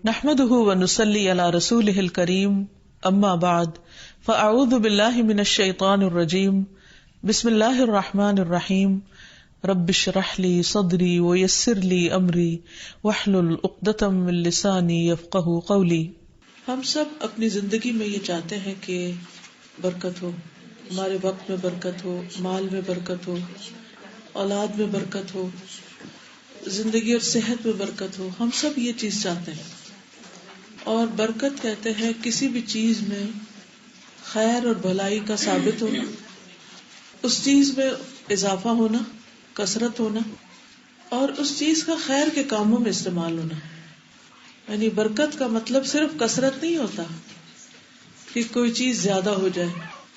نحمده ونصلي على رسوله الكريم اما بعد فاعوذ بالله من الشيطان الرجيم بسم الله الرحمن الرحيم رب اشرح لي صدري ويسر لي امري واحلل عقدة من لساني يفقهوا قولي۔ ہم سب اپنی زندگی میں یہ چاہتے ہیں کہ برکت ہو، ہمارے وقت میں برکت ہو، مال میں برکت ہو، اولاد میں برکت ہو، زندگی اور صحت میں برکت ہو۔ ہم سب یہ چیز چاہتے ہیں، اور برکت کہتے ہیں کسی بھی چیز میں خیر اور بھلائی کا ثابت ہونا، اس چیز میں اضافہ ہونا، کثرت ہونا، اور اس چیز کا خیر کے کاموں میں استعمال ہونا۔ یعنی برکت کا مطلب صرف کثرت نہیں ہوتا کہ کوئی چیز زیادہ ہو جائے،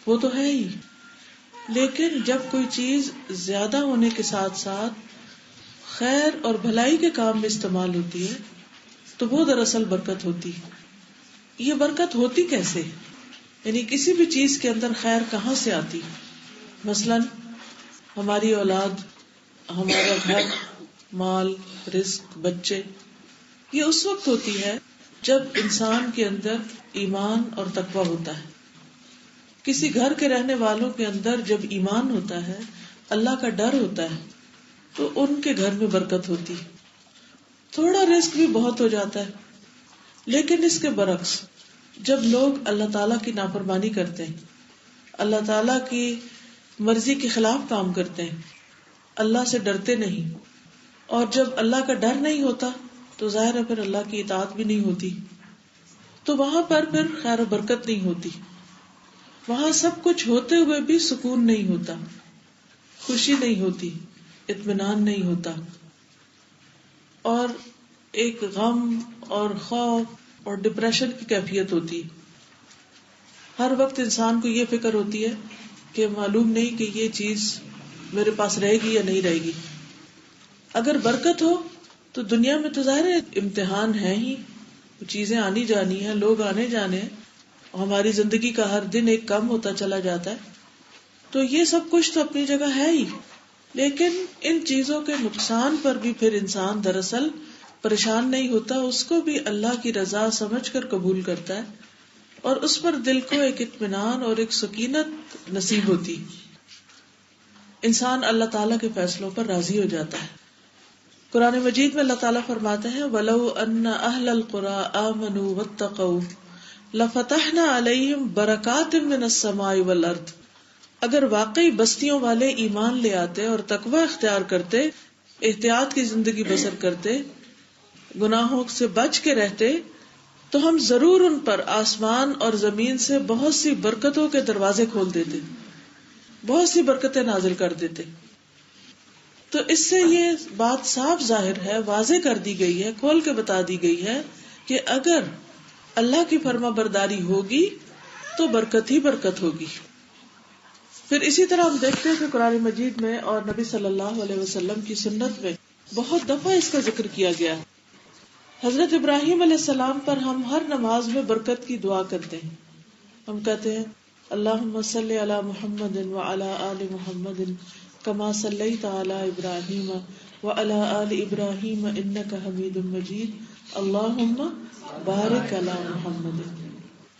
وہ تو ہے ہی، لیکن جب کوئی چیز زیادہ ہونے کے ساتھ ساتھ خیر اور بھلائی کے کام میں استعمال ہوتی ہے تو وہ دراصل برکت ہوتی۔ یہ برکت ہوتی کیسے؟ یعنی کسی بھی چیز کے اندر خیر کہاں سے آتی؟ مثلاً ہماری اولاد، ہمارا گھر، مال، رزق، بچے، یہ اس وقت ہوتی ہے جب انسان کے اندر ایمان اور تقویٰ ہوتا ہے۔ کسی گھر کے رہنے والوں کے اندر جب ایمان ہوتا ہے، اللہ کا ڈر ہوتا ہے، تو ان کے گھر میں برکت ہوتی۔ تھوڑا رزق بھی بہت ہو جاتا ہے، لیکن اس کے برعکس جب لوگ اللہ تعالیٰ کی نافرمانی کرتے ہیں، اللہ تعالیٰ کی مرضی کے خلاف کام کرتے ہیں، اللہ سے ڈرتے نہیں، اور جب اللہ کا ڈر نہیں ہوتا تو ظاہر ہے پھر اللہ کی اطاعت بھی نہیں ہوتی، تو وہاں پر پھر خیر و برکت نہیں ہوتی۔ وہاں سب کچھ ہوتے ہوئے بھی سکون نہیں ہوتا، خوشی نہیں ہوتی، اطمینان نہیں ہوتا، اور ایک غم اور خوف اور ڈپریشن کی کیفیت ہوتی۔ ہر وقت انسان کو یہ فکر ہوتی ہے کہ معلوم نہیں کہ یہ چیز میرے پاس رہے گی یا نہیں رہے گی۔ اگر برکت ہو تو دنیا میں تو ظاہر ہے امتحان ہے ہی، چیزیں آنی جانی ہیں، لوگ آنے جانے ہیں، ہماری زندگی کا ہر دن ایک کم ہوتا چلا جاتا ہے، تو یہ سب کچھ تو اپنی جگہ ہے ہی، لیکن ان چیزوں کے نقصان پر بھی پھر انسان دراصل پریشان نہیں ہوتا، اس کو بھی اللہ کی رضا سمجھ کر قبول کرتا ہے، اور اس پر دل کو ایک اطمینان اور ایک سکینت نصیب ہوتی۔ انسان اللہ تعالیٰ کے فیصلوں پر راضی ہو جاتا ہے۔ قرآن مجید میں اللہ تعالیٰ فرماتے ہیں وَلَوْ أَنَّ أَهْلَ الْقُرَىٰ آمَنُوا وَاتَّقَوْا لَفَتَحْنَا عَلَيْهِمْ بَرَكَاتٍ مِّنَ السَّمَاءِ وَالْأَرْضِ۔ اگر واقعی بستیوں والے ایمان لے آتے اور تقوی اختیار کرتے، احتیاط کی زندگی بسر کرتے، گناہوں سے بچ کے رہتے، تو ہم ضرور ان پر آسمان اور زمین سے بہت سی برکتوں کے دروازے کھول دیتے، بہت سی برکتیں نازل کر دیتے۔ تو اس سے یہ بات صاف ظاہر ہے، واضح کر دی گئی ہے، کھول کے بتا دی گئی ہے کہ اگر اللہ کی فرما برداری ہوگی تو برکت ہی برکت ہوگی۔ پھر اسی طرح ہم دیکھتے ہیں کہ قرآن مجید میں اور نبی صلی اللہ علیہ وسلم کی سنت میں بہت دفعہ اس کا ذکر کیا گیا ہے۔ حضرت ابراہیم علیہ السلام پر ہم ہر نماز میں برکت کی دعا کرتے ہیں، ہم کہتے ہیں اللہم صلی علی محمد وعلی آل محمد کما صلیت علی ابراہیم وعلی آل ابراہیم انک حمید مجید اللہم بارک علی محمد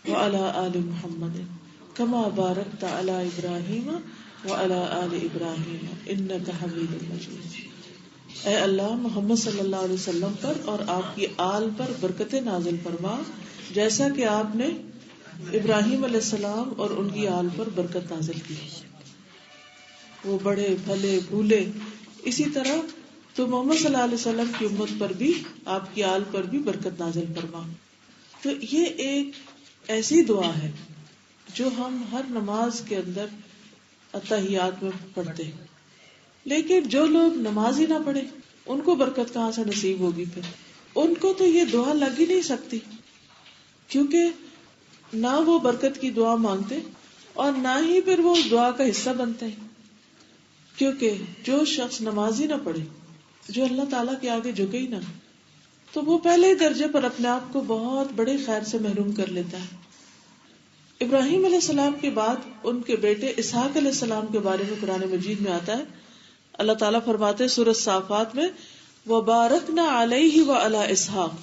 وعلی آل محمد کما بارکت علی ابراہیم وعلی آل ابراہیم انک حمید مجید۔ اے اللہ محمد صلی اللہ علیہ وسلم پر اور آپ کی آل پر برکتیں نازل فرما، جیسا کہ آپ نے ابراہیم علیہ السلام اور ان کی آل پر برکت نازل کی، وہ بڑے بھلے بھولے، اسی طرح تو محمد صلی اللہ علیہ وسلم کی امت پر بھی، آپ کی آل پر بھی برکت نازل فرما۔ تو یہ ایک ایسی دعا ہے جو ہم ہر نماز کے اندر اتحیات میں پڑھتے ہیں، لیکن جو لوگ نماز ہی نہ پڑھے ان کو برکت کہاں سے نصیب ہوگی؟ پھر ان کو تو یہ دعا لگ ہی نہیں سکتی، کیونکہ نہ وہ برکت کی دعا مانگتے اور نہ ہی پھر وہ اس دعا کا حصہ بنتے ہیں، کیونکہ جو شخص نماز ہی نہ پڑھے، جو اللہ تعالیٰ کے آگے جھکے ہی نہ، تو وہ پہلے درجے پر اپنے آپ کو بہت بڑے خیر سے محروم کر لیتا ہے۔ ابراہیم علیہ السلام کے بعد ان کے بیٹے اسحاق علیہ السلام کے بارے میں قرآن مجید میں آتا ہے، اللہ تعالیٰ فرماتے ہیں سورۃ صافات میں وَبَارَكْنَا عَلَيْهِ وَعَلَىٰ إِسْحَاقَ،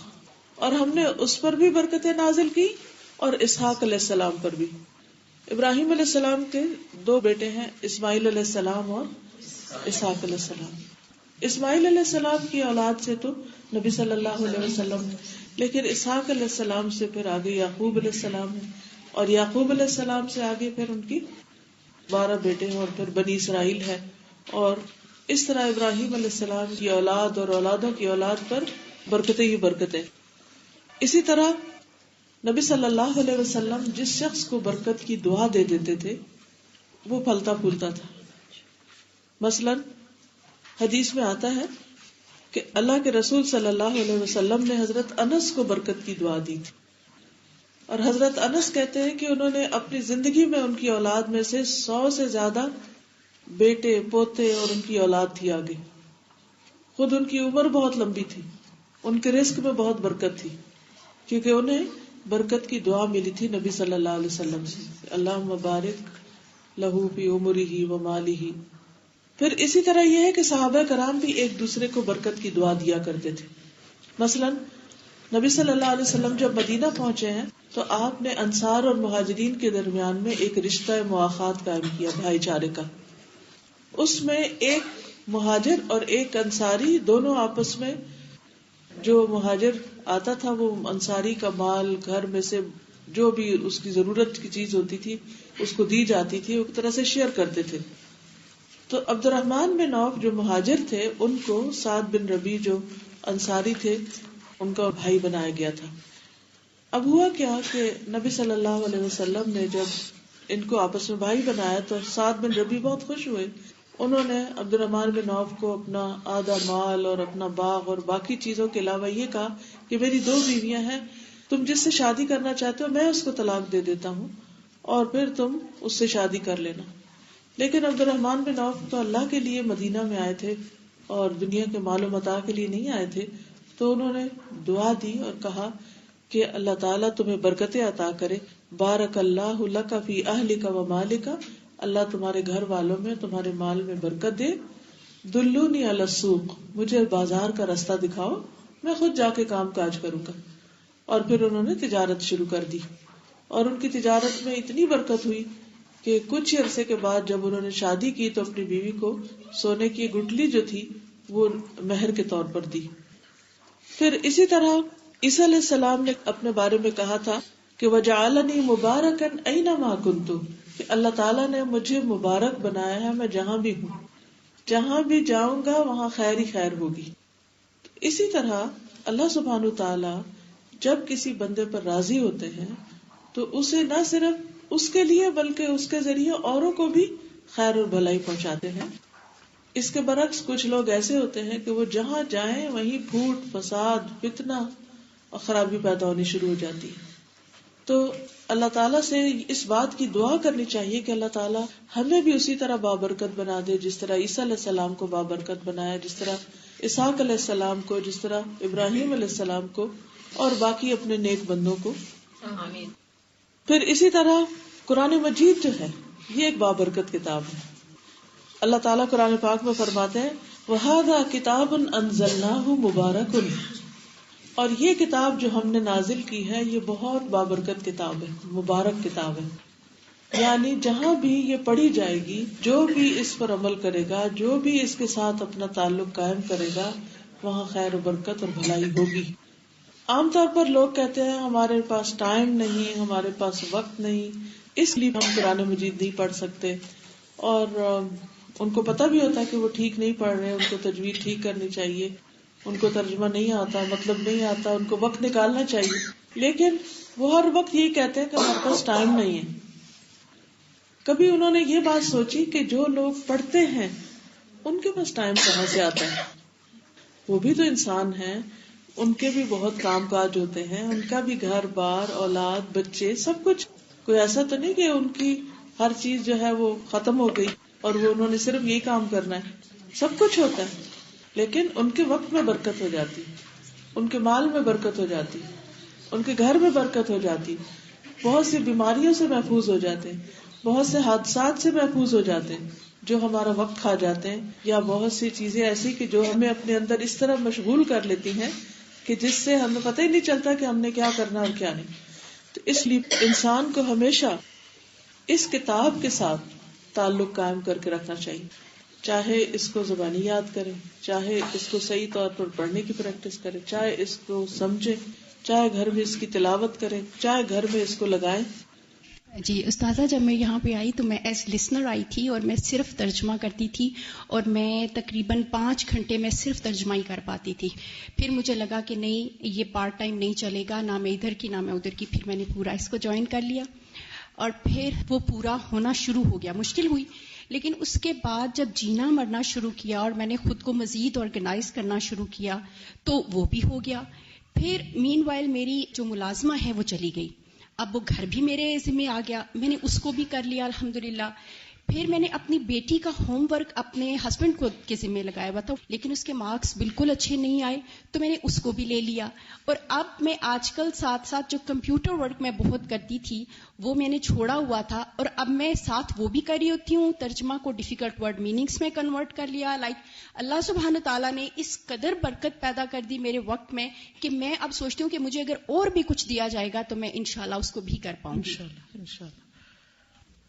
اور ہم نے اس پر بھی برکتیں نازل کی اور اسحاق علیہ السلام پر بھی. ابراہیم علیہ السلام کے 2 بیٹے ہیں، اسماعیل علیہ السلام اور اسحاق علیہ السلام. اسماعیل علیہ السلام کی اولاد سے تو نبی صلی اللہ علیہ وسلم، لیکن اسحاق علیہ السلام سے پھر آگے یعقوب علیہ السلام ہے، اور یعقوب علیہ السلام سے آگے پھر ان کی 12 بیٹے ہیں اور پھر بنی اسرائیل ہے. اور اس طرح ابراہیم علیہ السلام کی اولاد اور اولادوں کی اولاد پر برکتیں ہی برکتیں. اسی طرح نبی صلی اللہ علیہ وسلم جس شخص کو برکت کی دعا دے دیتے تھے وہ پھلتا پھولتا تھا. مثلا حدیث میں آتا ہے کہ اللہ کے رسول صلی اللہ علیہ وسلم نے حضرت انس کو برکت کی دعا دی تھی، اور حضرت انس کہتے ہیں کہ انہوں نے اپنی زندگی میں ان کی اولاد میں سے 100 سے زیادہ بیٹے پوتے اور ان کی اولاد تھی آگے. خود ان کی عمر بہت لمبی تھی، ان کے رزق میں بہت برکت تھی، کیونکہ انہیں برکت کی دعا ملی تھی نبی صلی اللہ علیہ وسلم سے، اللہم بارک لہو فی عمرہ و مالہ. پھر اسی طرح یہ ہے کہ صحابہ کرام بھی ایک دوسرے کو برکت کی دعا دیا کرتے تھے. مثلا نبی صلی اللہ علیہ وسلم جب مدینہ پہنچے ہیں تو آپ نے انصار اور مہاجرین کے درمیان میں ایک رشتہ مواخات قائم کیا، بھائی چارے کا. اس میں ایک مہاجر اور ایک انصاری دونوں آپس میں، جو مہاجر آتا تھا وہ انصاری کا مال، گھر میں سے جو بھی اس کی ضرورت کی چیز ہوتی تھی اس کو دی جاتی تھی، ایک طرح سے شیئر کرتے تھے. تو عبد الرحمن بن عوف جو مہاجر تھے ان کو سعد بن ربیع جو انصاری تھے ان کا بھائی بنایا گیا تھا. اب ہوا کیا کہ نبی صلی اللہ علیہ وسلم نے جب ان کو آپس میں بھائی بنایا تو سعد بن ربیع بہت خوش ہوئے. انہوں نے عبد الرحمن بن عوف کو اپنا آدھا مال اور اپنا باغ اور باقی چیزوں کے علاوہ یہ کہا کہ میری 2 بیویاں ہیں، تم جس سے شادی کرنا چاہتے ہو میں اس کو طلاق دے دیتا ہوں اور پھر تم اس سے شادی کر لینا. لیکن عبد الرحمن بن عوف تو اللہ کے لیے مدینہ میں آئے تھے اور دنیا کے مال و متاع کے لیے نہیں آئے تھے. تو انہوں نے دعا دی اور کہا کہ اللہ تعالیٰ تمہیں برکتیں عطا کرے، بارک اللہ لک فی اہلک و مالک، اللہ تمہارے گھر والوں میں تمہارے مال میں برکت دے. دلونی علی السوق، مجھے بازار کا راستہ دکھاؤ، میں خود جا کے کام کاج کروں گا. اور پھر انہوں نے تجارت شروع کر دی اور ان کی تجارت میں اتنی برکت ہوئی کہ کچھ عرصے کے بعد جب انہوں نے شادی کی تو اپنی بیوی کو سونے کی گٹلی جو تھی وہ مہر کے طور پر دی. پھر اسی طرح عیسیٰ علیہ السلام نے اپنے بارے میں کہا تھا کہ وَجَعَلَنِي مُبَارَكًا أَيْنَمَا كُنتُ، کہ اللہ تعالیٰ نے مجھے مبارک بنایا ہے، میں جہاں بھی ہوں، جہاں بھی جاؤں گا وہاں خیر ہی خیر ہوگی. اسی طرح اللہ سبحانہ تعالیٰ جب کسی بندے پر راضی ہوتے ہیں تو اسے نہ صرف اس کے لیے بلکہ اس کے ذریعے اوروں کو بھی خیر اور بھلائی پہنچاتے ہیں. اس کے برعکس کچھ لوگ ایسے ہوتے ہیں کہ وہ جہاں جائیں وہیں پھوٹ فساد فتنہ اور خرابی پیدا ہونی شروع ہو جاتی ہے. تو اللہ تعالیٰ سے اس بات کی دعا کرنی چاہیے کہ اللہ تعالیٰ ہمیں بھی اسی طرح بابرکت بنا دے جس طرح عیسیٰ علیہ السلام کو بابرکت بنایا، جس طرح اسحاق علیہ السلام کو، جس طرح ابراہیم علیہ السلام کو اور باقی اپنے نیک بندوں کو. آمین. پھر اسی طرح قرآن مجید جو ہے یہ ایک بابرکت کتاب ہے. اللہ تعالیٰ قرآن پاک میں فرماتے ہیں وَهَذَا كِتَابٌ أَنزَلْنَاهُ مُبَارَكٌ، اور یہ کتاب جو ہم نے نازل کی ہے یہ بہت بابرکت کتاب ہے، مبارک کتاب ہے. یعنی جہاں بھی یہ پڑھی جائے گی، جو بھی اس پر عمل کرے گا، جو بھی اس کے ساتھ اپنا تعلق قائم کرے گا، وہاں خیر و برکت اور بھلائی ہوگی. عام طور پر لوگ کہتے ہیں ہمارے پاس ٹائم نہیں، ہمارے پاس وقت نہیں، اس لیے ہم قرآن مجید نہیں پڑھ سکتے. اور ان کو پتہ بھی ہوتا ہے کہ وہ ٹھیک نہیں پڑھ رہے، ان کو تجوید ٹھیک کرنی چاہیے، ان کو ترجمہ نہیں آتا، مطلب نہیں آتا، ان کو وقت نکالنا چاہیے. لیکن وہ ہر وقت یہی کہتے ہیں کہ ہمارے پاس ٹائم نہیں ہے. کبھی انہوں نے یہ بات سوچی کہ جو لوگ پڑھتے ہیں ان کے پاس ٹائم کہاں سے آتا ہے؟ وہ بھی تو انسان ہیں، ان کے بھی بہت کام کاج ہوتے ہیں، ان کا بھی گھر بار اولاد بچے سب کچھ. کوئی ایسا تو نہیں کہ ان کی ہر چیز جو ہے وہ ختم ہو گئی اور وہ انہوں نے صرف یہی کام کرنا ہے. سب کچھ ہوتا ہے، لیکن ان کے وقت میں برکت ہو جاتی، ان کے مال میں برکت ہو جاتی، ان کے گھر میں برکت ہو جاتی، بہت سی بیماریوں سے محفوظ ہو جاتے ہیں، بہت سے حادثات سے محفوظ ہو جاتے ہیں جو ہمارا وقت کھا جاتے ہیں، یا بہت سی چیزیں ایسی کہ جو ہمیں اپنے اندر اس طرح مشغول کر لیتی ہیں کہ جس سے ہمیں پتہ ہی نہیں چلتا کہ ہم نے کیا کرنا اور کیا نہیں. تو اس لیے انسان کو ہمیشہ اس کتاب کے ساتھ تعلق قائم کر کے رکھنا چاہیے، چاہے اس کو زبانی یاد کرے، چاہے اس کو صحیح طور پر پڑھنے کی پریکٹس کرے، چاہے اس کو سمجھے، چاہے گھر میں اس کی تلاوت کرے، چاہے گھر میں اس کو لگائیں. جی استاذہ، جب میں یہاں پہ آئی تو میں ایز لسنر آئی تھی اور میں صرف ترجمہ کرتی تھی، اور میں تقریباً 5 گھنٹے میں صرف ترجمہ ہی کر پاتی تھی. پھر مجھے لگا کہ نہیں، یہ پارٹ ٹائم نہیں چلے گا، نہ میں ادھر کی نہ میں ادھر کی. پھر میں نے پورا اس کو جوائن کر لیا اور پھر وہ پورا ہونا شروع ہو گیا. مشکل ہوئی، لیکن اس کے بعد جب جینا مرنا شروع کیا اور میں نے خود کو مزید آرگنائز کرنا شروع کیا تو وہ بھی ہو گیا. پھر مین وائل میری جو ملازمہ ہے وہ چلی گئی، اب وہ گھر بھی میرے ذمہ آ گیا، میں نے اس کو بھی کر لیا الحمدللہ. پھر میں نے اپنی بیٹی کا ہوم ورک اپنے ہسبینڈ کو کے ذمہ لگایا ہوا تھا، لیکن اس کے مارکس بالکل اچھے نہیں آئے تو میں نے اس کو بھی لے لیا. اور اب میں آج کل ساتھ ساتھ جو کمپیوٹر ورک میں بہت کرتی تھی وہ میں نے چھوڑا ہوا تھا، اور اب میں ساتھ وہ بھی کر رہی ہوتی ہوں. ترجمہ کو ڈیفیکلٹ ورڈ میننگز میں کنورٹ کر لیا. اللہ سبحانہ تعالیٰ نے اس قدر برکت پیدا کر دی میرے وقت میں کہ میں اب سوچتی ہوں کہ مجھے اگر اور بھی کچھ دیا جائے گا تو میں انشاءاللہ اس کو بھی کر پاؤں گی. انشاءاللہ.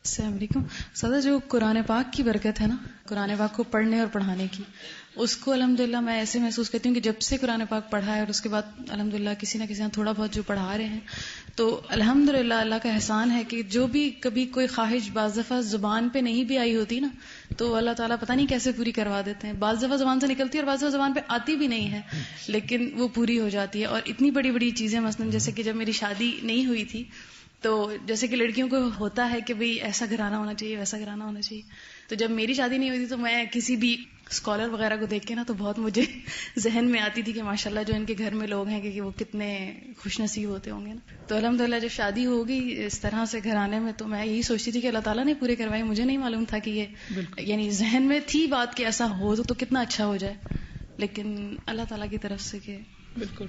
السلام علیکم. سادہ جو قرآن پاک کی برکت ہے نا، قرآن پاک کو پڑھنے اور پڑھانے کی، اس کو الحمدللہ میں ایسے محسوس کرتی ہوں کہ جب سے قرآن پاک پڑھا ہے اور اس کے بعد الحمدللہ کسی نہ کسی نے تھوڑا بہت جو پڑھا رہے ہیں، تو الحمدللہ اللہ کا احسان ہے کہ جو بھی کبھی کوئی خواہش بعض دفعہ زبان پہ نہیں بھی آئی ہوتی نا، تو اللہ تعالیٰ پتہ نہیں کیسے پوری کروا دیتے ہیں. بعض دفعہ زبان سے نکلتی ہے اور بعض دفعہ زبان پہ آتی بھی نہیں ہے، لیکن وہ پوری ہو جاتی ہے. اور اتنی بڑی بڑی چیزیں، مثلا جیسے کہ جب میری شادی نہیں ہوئی تھی تو جیسے کہ لڑکیوں کو ہوتا ہے کہ بھئی ایسا گھرانہ ہونا چاہیے، ویسا گھرانہ ہونا چاہیے، تو جب میری شادی نہیں ہوئی تھی تو میں کسی بھی اسکالر وغیرہ کو دیکھ کے نا تو بہت مجھے ذہن میں آتی تھی کہ ماشاءاللہ جو ان کے گھر میں لوگ ہیں کہ وہ کتنے خوش نصیب ہوتے ہوں گے نا. تو الحمدللہ جب شادی ہو گئی اس طرح سے گھرانے میں تو میں یہی سوچتی تھی کہ اللہ تعالیٰ نے پورے کروائی. مجھے نہیں معلوم تھا کہ یہ یعنی ذہن میں تھی بات کہ ایسا ہو تو کتنا اچھا ہو جائے، لیکن اللہ تعالیٰ کی طرف سے کہ بالکل.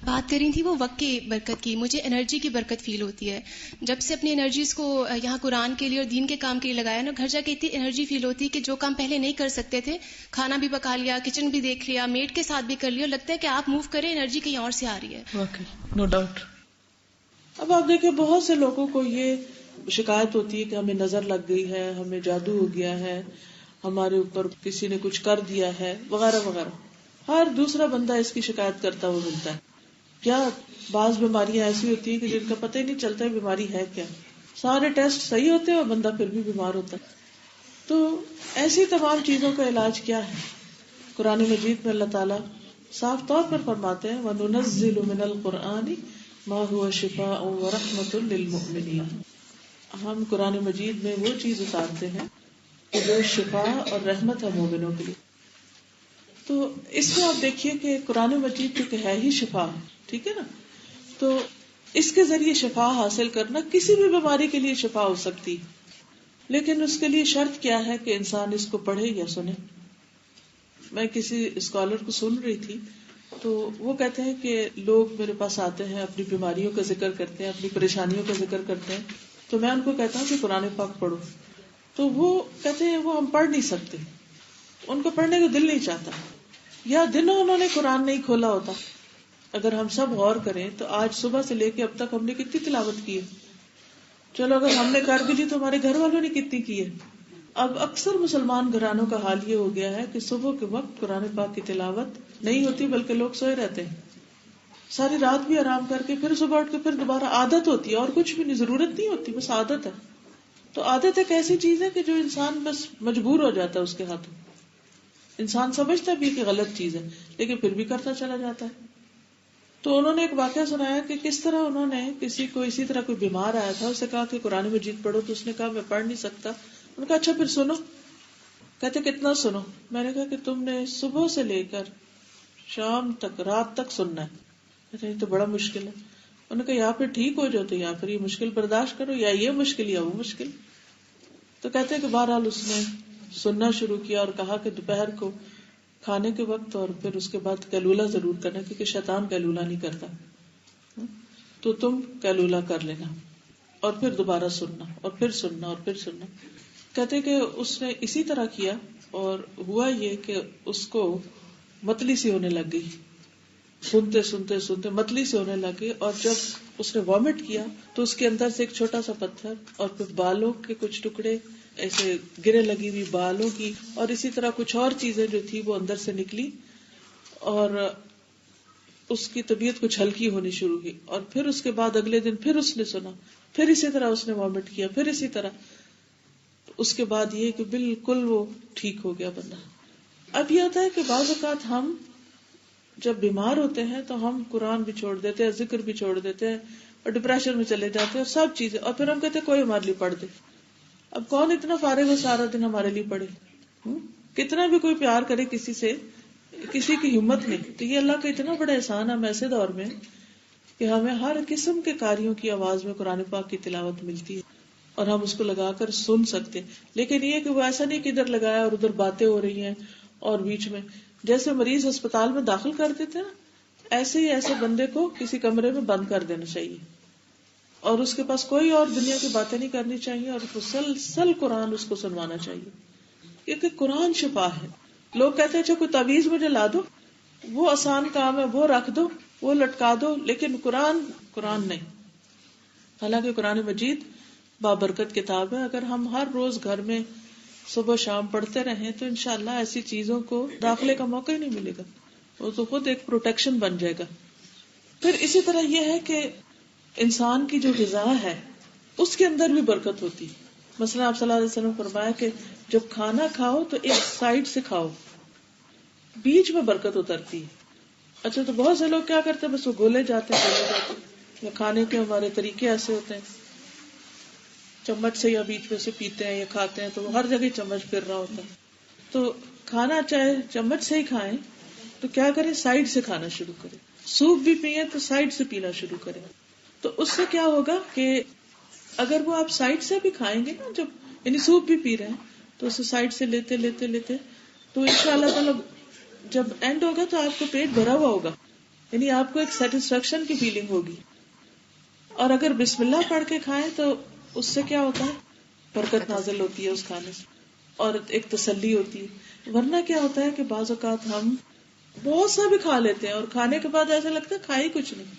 بات کر رہی تھی وہ وقت کی برکت کی. مجھے انرجی کی برکت فیل ہوتی ہے جب سے اپنی انرجیز کو یہاں قرآن کے لیے اور دین کے کام کے لیے لگایا نا. گھر جا کے اتنی انرجی فیل ہوتی ہے کہ جو کام پہلے نہیں کر سکتے تھے، کھانا بھی پکا لیا، کچن بھی دیکھ لیا، میڈ کے ساتھ بھی کر لیا، لگتا ہے کہ آپ موو کریں، انرجی کہیں اور سے آ رہی ہے. واقعی نو ڈاؤٹ. اب آپ دیکھیں بہت سے لوگوں کو یہ شکایت ہوتی ہے کہ ہمیں نظر لگ گئی ہے، ہمیں جادو ہو گیا ہے، ہمارے اوپر کسی نے کچھ کر دیا ہے وغیرہ وغیرہ. ہر دوسرا بندہ اس کی شکایت کرتا ہوا ملتا ہے. کیا بعض بیماریاں ایسی ہوتی ہیں کہ جن کا پتہ ہی نہیں چلتا بیماری ہے کیا، سارے ٹیسٹ صحیح ہوتے ہیں اور بندہ پھر بھی بیمار ہوتا ہے. تو ایسی تمام چیزوں کا علاج کیا ہے؟ قرآن مجید میں اللہ تعالیٰ صاف طور پر فرماتے ہیں وَنُنَزِّلُ مِنَ الْقُرْآنِ مَا هُوَ شِفَاءٌ وَرَحْمَةٌ لِّلْمُؤْمِنِينَ. ہم قرآن مجید میں وہ چیز اتارتے ہیں کہ جو شفا اور رحمت ہے مومنوں کے لیے. تو اس میں آپ دیکھیے کہ قرآن مجید چونکہ ہے ہی شفا، ٹھیک ہے نا، تو اس کے ذریعے شفا حاصل کرنا کسی بھی بیماری کے لیے شفا ہو سکتی، لیکن اس کے لیے شرط کیا ہے کہ انسان اس کو پڑھے یا سنے. میں کسی اسکالر کو سن رہی تھی تو وہ کہتے ہیں کہ لوگ میرے پاس آتے ہیں، اپنی بیماریوں کا ذکر کرتے ہیں، اپنی پریشانیوں کا ذکر کرتے ہیں، تو میں ان کو کہتا ہوں کہ قرآن پاک پڑھو. تو وہ کہتے ہیں وہ ہم پڑھ نہیں سکتے، ان کو پڑھنے کو دل نہیں چاہتا، یا دنوں انہوں نے قرآن نہیں کھولا ہوتا. اگر ہم سب غور کریں تو آج صبح سے لے کے اب تک ہم نے کتنی تلاوت کی ہے. چلو اگر ہم نے کر بھی لی تو ہمارے گھر والوں نے کتنی کی ہے. اب اکثر مسلمان گھرانوں کا حال یہ ہو گیا ہے کہ صبح کے وقت قرآن پاک کی تلاوت نہیں ہوتی، بلکہ لوگ سوئے رہتے ہیں. ساری رات بھی آرام کر کے پھر صبح اٹھ کے پھر دوبارہ عادت ہوتی ہے، اور کچھ بھی نہیں، ضرورت نہیں ہوتی، بس عادت ہے. تو عادت ایک ایسی چیز ہے کہ جو انسان بس مجبور ہو جاتا ہے اس کے ہاتھوں. انسان سمجھتا بھی کہ غلط چیز ہے لیکن پھر بھی کرتا چلا جاتا ہے. تو انہوں نے ایک واقعہ سنایا کہ کس طرح انہوں نے کسی کو اسی طرح کوئی بیمار آیا تھا، اسے کہا کہ قرآن مجید پڑھو، تو اس نے کہا میں پڑھ نہیں سکتا. انہوں نے کہا اچھا پھر سنو. کہتے کتنا سنو؟ میں نے کہا کہ تم نے صبح سے لے کر شام تک، رات تک سننا ہے. کہتے یہ تو بڑا مشکل ہے. انہوں نے کہا یا پھر ٹھیک ہو جاؤ تو یا پھر یہ مشکل برداشت کرو، یا یہ مشکل یا وہ مشکل. تو کہتے کہ بہرحال اس نے سننا شروع کیا اور کہا کہ دوپہر کو کھانے کے وقت اور پھر اس کے بعد قیلولہ ضرور کرنا، کیونکہ شیطان قیلولہ نہیں کرتا، تو تم قیلولہ کر لینا اور پھر دوبارہ سننا اور پھر سننا اور پھر سننا. کہتے کہ اس نے اسی طرح کیا اور ہوا یہ کہ اس کو متلی سی ہونے لگ گئی. سنتے سنتے سنتے متلی سے ہونے لگے، اور جب اس نے وامٹ کیا تو اس کے اندر سے ایک چھوٹا سا پتھر اور پھر بالوں کے کچھ ٹکڑے ایسے گرے لگی ہوئی بالوں کی، اور اسی طرح کچھ اور چیزیں جو تھی وہ اندر سے نکلی، اور اس کی طبیعت کچھ ہلکی ہونی شروع ہوئی. اور پھر اس کے بعد اگلے دن پھر اس نے سنا، پھر اسی طرح اس نے وامٹ کیا، پھر اسی طرح. اس کے بعد یہ کہ بالکل وہ ٹھیک ہو گیا بندہ. اب یہ ہوتا ہے کہ بعض اوقات ہم جب بیمار ہوتے ہیں تو ہم قرآن بھی چھوڑ دیتے ہیں، ذکر بھی چھوڑ دیتے ہیں، اور ڈپریشن میں چلے جاتے ہیں اور سب چیزیں، اور پھر ہم کہتے ہیں کوئی ہمارے لیے پڑھ دے. اب کون اتنا فارغ ہو سارا دن ہمارے لیے پڑھے؟ کتنا بھی کوئی پیار کرے کسی سے، کسی کی ہمت نہیں. تو یہ اللہ کا اتنا بڑا احسان ہم ایسے دور میں کہ ہمیں ہر قسم کے کاریوں کی آواز میں قرآن پاک کی تلاوت ملتی ہے اور ہم اس کو لگا کر سن سکتے. لیکن یہ کہ وہ ایسا نہیں کہ ادھر لگایا اور ادھر باتیں ہو رہی ہیں، اور بیچ میں جیسے مریض اسپتال میں داخل کر دیتے ہیں ایسے ہی ایسے بندے کو کسی کمرے میں بند کر دینا چاہیے، اور اس کے پاس کوئی اور دنیا کی باتیں نہیں کرنی چاہیے، اور مسلسل قرآن اس کو سنوانا چاہیے، کیونکہ قرآن شفا ہے. لوگ کہتے ہیں اچھا کوئی تعویذ مجھے لا دو، وہ آسان کام ہے، وہ رکھ دو، وہ لٹکا دو، لیکن قرآن نہیں. حالانکہ قرآن مجید بابرکت کتاب ہے. اگر ہم ہر روز گھر میں صبح شام پڑھتے رہیں تو انشاءاللہ ایسی چیزوں کو داخلے کا موقع ہی نہیں ملے گا، وہ تو خود ایک پروٹیکشن بن جائے گا. پھر اسی طرح یہ ہے کہ انسان کی جو غذا ہے اس کے اندر بھی برکت ہوتی. مثلا آپ صلی اللہ علیہ وسلم نے فرمایا کہ جب کھانا کھاؤ تو ایک سائڈ سے کھاؤ، بیچ میں برکت اترتی ہے. اچھا تو بہت سے لوگ کیا کرتے ہیں، بس وہ گولے جاتے ہیں، یا کھانے کے ہمارے طریقے ایسے ہوتے ہیں چمچ سے یا بیچ میں سے پیتے ہیں یا کھاتے ہیں تو وہ ہر جگہ چمچ پھر رہا ہوتا ہے. تو کھانا چاہے چمچ سے ہی کھائیں تو کیا کریں، سائڈ سے کھانا شروع کریں. سوپ بھی پیئیں تو سائڈ سے پینا شروع کریں. تو اس سے کیا ہوگا کہ اگر وہ آپ سائڈ سے بھی کھائیں گے نا، جب یعنی سوپ بھی پی رہے ہیں تو اسے سائڈ سے لیتے لیتے لیتے تو انشاءاللہ تعالی جب اینڈ ہوگا تو آپ کو پیٹ بھرا ہوا ہوگا، یعنی آپ کو ایک سیٹسفیکشن کی فیلنگ ہوگی. اور اگر بسم اللہ پڑھ کے کھائیں تو اس سے کیا ہوتا ہے، برکت نازل ہوتی ہے اس کھانے سے اور ایک تسلی ہوتی ہے. ورنہ کیا ہوتا ہے کہ بعض اوقات ہم بہت سا بھی کھا لیتے ہیں اور کھانے کے بعد ایسا لگتا ہے کھائی کچھ نہیں،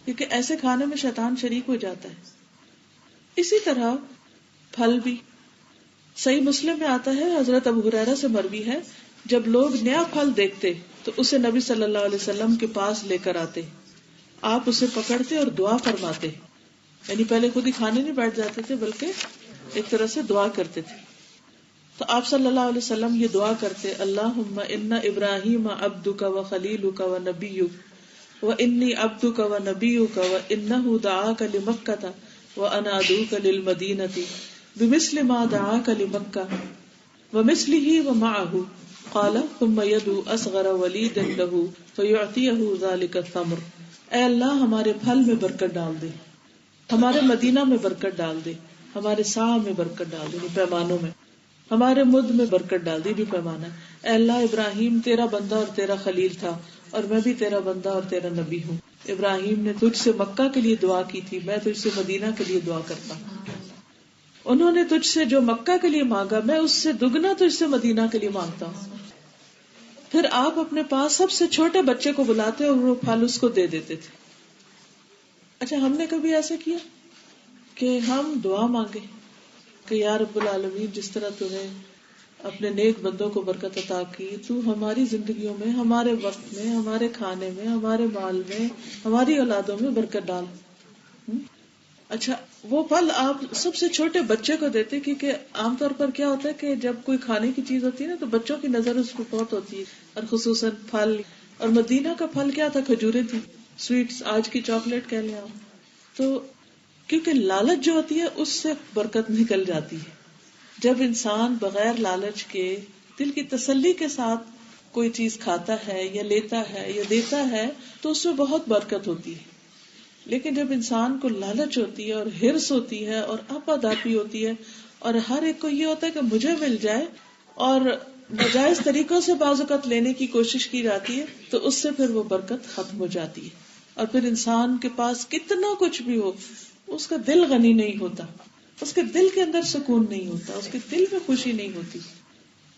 کیونکہ ایسے کھانے میں شیطان شریک ہو جاتا ہے. اسی طرح پھل بھی صحیح مسلم میں آتا ہے، حضرت ابو ہریرہ سے مروی ہے، جب لوگ نیا پھل دیکھتے تو اسے نبی صلی اللہ علیہ وسلم کے پاس لے کر آتے، آپ اسے پکڑتے اور دعا فرماتے، یعنی پہلے خود ہی کھانے نہیں بیٹھ جاتے تھے بلکہ ایک طرح سے دعا کرتے تھے. تو آپ صلی اللہ علیہ وسلم یہ دعا کرتے، اللہم ان ابراہیم عبدک و خلیلک و نبیک و انی عبدک و نبیک و انہ دعاک لمکہ و انا ادعوک للمدینہ بمثل ما دعاک لمکہ ومثلہ ومعہ قال ثم يدعو اصغر ولید له فیعطیہ ذلک الثمر. اے اللہ ہمارے پھل میں برکت ڈال دے، ہمارے مدینہ میں برکت ڈال دے، ہمارے سا میں برکت ڈال دے، پیمانوں میں، ہمارے مد میں برکت ڈال دی، بھی پیمانہ. اے اللہ ابراہیم تیرا بندہ اور تیرا خلیل تھا اور میں بھی تیرا بندہ اور تیرا نبی ہوں. ابراہیم نے تجھ سے مکہ کے لیے دعا کی تھی، میں تجھ سے مدینہ کے لیے دعا کرتا ہوں. انہوں نے تجھ سے جو مکہ کے لیے مانگا میں اس سے دگنا تجھ سے مدینہ کے لیے مانگتا ہوں. پھر آپ اپنے پاس سب سے چھوٹے بچے کو بلاتے اور وہ پھل اس کو دے دیتے تھے. اچھا ہم نے کبھی ایسا کیا کہ ہم دعا مانگے کہ یا رب العالمین جس طرح تو نے اپنے نیک بندوں کو برکت عطا کی، تو ہماری زندگیوں میں، ہمارے وقت میں، ہمارے کھانے میں، ہمارے مال میں، ہماری اولادوں میں برکت ڈال. اچھا وہ پھل آپ سب سے چھوٹے بچے کو دیتے، کیونکہ عام طور پر کیا ہوتا ہے کہ جب کوئی کھانے کی چیز ہوتی ہے نا تو بچوں کی نظر اس کو بہت ہوتی ہے، اور خصوصاً پھل. اور مدینہ کا پھل کیا تھا، کھجوریں تھی، سویٹس، آج کی چاکلیٹ کہہ لیں آپ. تو کیونکہ لالچ جو ہوتی ہے اس سے برکت نکل جاتی ہے. جب انسان بغیر لالچ کے دل کی تسلی کے ساتھ کوئی چیز کھاتا ہے یا لیتا ہے یا دیتا ہے تو اس میں بہت برکت ہوتی ہے. لیکن جب انسان کو لالچ ہوتی ہے اور ہرس ہوتی ہے اور آپاداپی ہوتی ہے اور ہر ایک کو یہ ہوتا ہے کہ مجھے مل جائے اور ناجائز طریقوں سے بعض اوقات لینے کی کوشش کی جاتی ہے تو اس سے پھر وہ برکت ختم ہو جاتی ہے. اور پھر انسان کے پاس کتنا کچھ بھی ہو اس کا دل غنی نہیں ہوتا، اس کے دل کے اندر سکون نہیں ہوتا، اس کے دل میں خوشی نہیں ہوتی.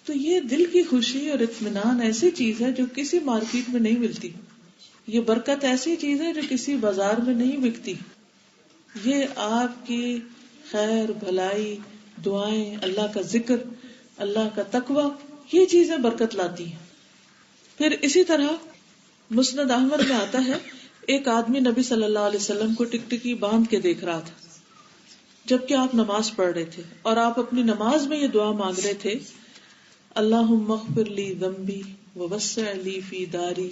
تو یہ دل کی خوشی اور اطمینان ایسی چیز ہے جو کسی مارکیٹ میں نہیں ملتی. یہ برکت ایسی چیز ہے جو کسی بازار میں نہیں بکتی. یہ آپ کی خیر، بھلائی، دعائیں، اللہ کا ذکر، اللہ کا تقوی، یہ چیزیں برکت لاتی ہیں. پھر اسی طرح مسند احمد میں آتا ہے ایک آدمی نبی صلی اللہ علیہ وسلم کو ٹکٹکی باندھ کے دیکھ رہا تھا جبکہ آپ نماز پڑھ رہے تھے، اور آپ اپنی نماز میں یہ دعا مانگ رہے تھے، اللہم اغفر لی ذنبی ووسع لی فی داری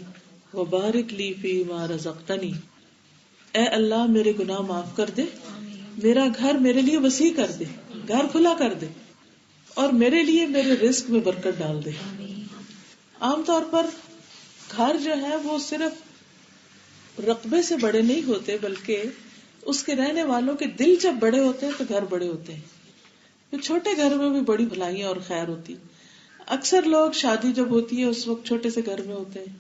وبارک لی فی ما رزقتنی. اے اللہ میرے گناہ معاف کر دے، میرا گھر میرے لیے وسیع کر دے، گھر کھلا کر دے، اور میرے لیے میرے رزق میں برکت ڈال دے. عام طور پر گھر جو ہے وہ صرف رقبے سے بڑے نہیں ہوتے، بلکہ اس کے رہنے والوں کے دل جب بڑے ہوتے ہیں تو گھر بڑے ہوتے ہیں. تو چھوٹے گھر میں بھی بڑی بھلائیاں اور خیر ہوتی. اکثر لوگ شادی جب ہوتی ہے اس وقت چھوٹے سے گھر میں ہوتے ہیں،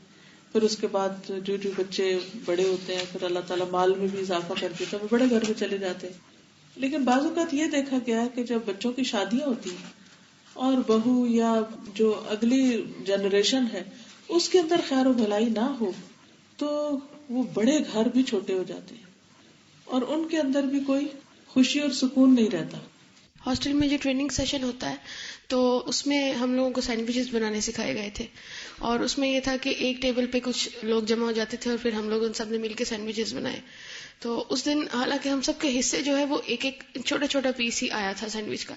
پھر اس کے بعد جو بچے بڑے ہوتے ہیں پھر اللہ تعالیٰ مال میں بھی اضافہ کر دیتا ہے، وہ بڑے گھر میں چلے جاتے ہیں. لیکن بعض اوقات یہ دیکھا گیا ہے کہ جب بچوں کی شادیاں ہوتی ہیں اور بہو یا جو اگلی جنریشن ہے اس کے اندر خیر و بھلائی نہ ہو تو وہ بڑے گھر بھی چھوٹے ہو جاتے ہیں اور ان کے اندر بھی کوئی خوشی اور سکون نہیں رہتا. ہاسٹل میں جو ٹریننگ سیشن ہوتا ہے تو اس میں ہم لوگوں کو سینڈوچز بنانے سکھائے گئے تھے، اور اس میں یہ تھا کہ ایک ٹیبل پہ کچھ لوگ جمع ہو جاتے تھے اور پھر ہم لوگ ان سب نے مل کے سینڈوچز بنائے. تو اس دن حالانکہ ہم سب کے حصے جو ہے وہ ایک ایک چھوٹا چھوٹا پیس ہی آیا تھا سینڈوچ کا،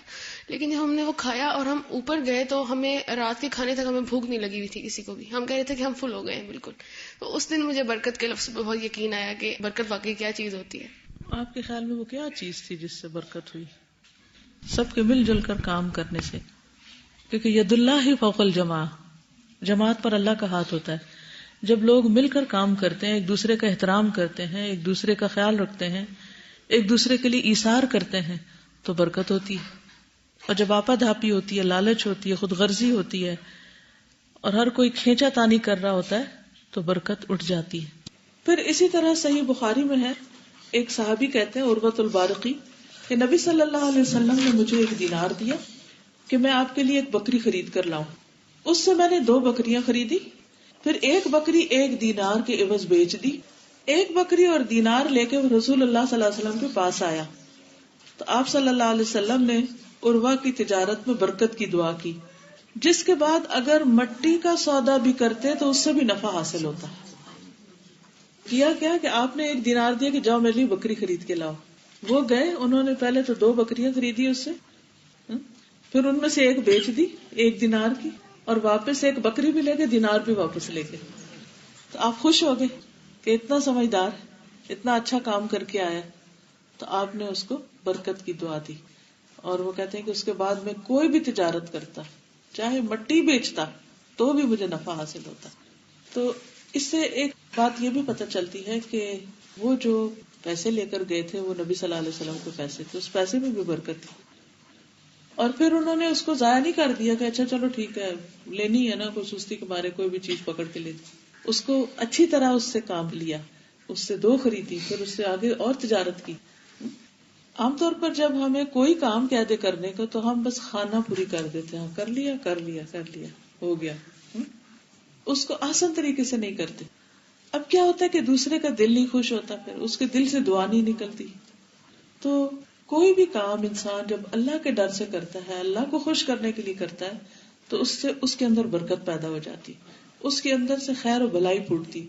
لیکن جب ہم نے وہ کھایا اور ہم اوپر گئے تو ہمیں رات کے کھانے تک ہمیں بھوک نہیں لگی ہوئی تھی کسی کو بھی. ہم کہہ رہے تھے کہ ہم فل ہو گئے ہیں بالکل. تو اس دن مجھے برکت کے لفظ پہ بہت یقین آیا کہ برکت واقعی کیا چیز ہوتی ہے. آپ کے خیال میں وہ کیا چیز تھی جس سے برکت ہوئی؟ سب کے مل جل کر کام کرنے سے، کیونکہ ید اللہ فوق الجماع، جماعت پر اللہ کا ہاتھ ہوتا ہے. جب لوگ مل کر کام کرتے ہیں، ایک دوسرے کا احترام کرتے ہیں، ایک دوسرے کا خیال رکھتے ہیں، ایک دوسرے کے لیے ایثار کرتے ہیں تو برکت ہوتی ہے. اور جب آپا دھاپی ہوتی ہے، لالچ ہوتی ہے، خود غرضی ہوتی ہے اور ہر کوئی کھینچا تانی کر رہا ہوتا ہے تو برکت اٹھ جاتی ہے. پھر اسی طرح صحیح بخاری میں ہے، ایک صحابی کہتے ہیں عروۃ البارقی کہ نبی صلی اللہ علیہ وسلم نے مجھے ایک دینار دیا کہ میں آپ کے لیے ایک بکری خرید کر لاؤں. اس سے میں نے 2 بکریاں خریدی، پھر ایک بکری 1 دینار کے عوض بیچ دی. ایک بکری اور دینار لے کے وہ رسول اللہ صلی اللہ علیہ وسلم کے پاس آیا تو آپ صلی اللہ علیہ وسلم نے عروہ کی تجارت میں برکت کی دعا کی، جس کے بعد اگر مٹی کا سودا بھی کرتے تو اس سے بھی نفع حاصل ہوتا. کیا کہ آپ نے 1 دینار دیا کہ جاؤ میرے لیے بکری خرید کے لاؤ. وہ گئے، انہوں نے پہلے تو 2 بکریاں خریدی اس سے، پھر ان میں سے 1 بیچ دی 1 دینار کی، اور واپس 1 بکری بھی لے گئے، دینار بھی واپس لے گئے. تو آپ خوش ہو گئے کہ اتنا سمجھدار، اتنا اچھا کام کر کے آیا. تو آپ نے اس کو برکت کی دعا دی. اور وہ کہتے ہیں کہ اس کے بعد میں کوئی بھی تجارت کرتا، چاہے مٹی بیچتا، تو بھی مجھے نفع حاصل ہوتا. تو اس سے ایک بات یہ بھی پتہ چلتی ہے کہ وہ جو پیسے لے کر گئے تھے وہ نبی صلی اللہ علیہ وسلم کے پیسے تھے، اس پیسے میں بھی برکت تھی. اور پھر انہوں نے اس کو ضائع نہیں کر دیا کہ اچھا چلو ٹھیک ہے لینی ہے نا، کوئی سستی کے مارے کوئی بھی چیز پکڑ کے لیتی. اس کو اچھی طرح اس سے کام لیا، اس سے 2 خریدی، پھر اس سے آگے اور تجارت کی. عام طور پر جب ہمیں کوئی کام کہہ دے کرنے کو تو ہم بس خانہ پوری کر دیتے ہیں، کر لیا ہو گیا، اس کو آسان طریقے سے نہیں کرتے. اب کیا ہوتا ہے کہ دوسرے کا دل نہیں خوش ہوتا، پھر اس کے دل سے دعا نہیں نکلتی. تو کوئی بھی کام انسان جب اللہ کے ڈر سے کرتا ہے، اللہ کو خوش کرنے کے لیے کرتا ہے، تو اس سے اس کے اندر برکت پیدا ہو جاتی، اس کے اندر سے خیر و بھلائی پھوٹتی،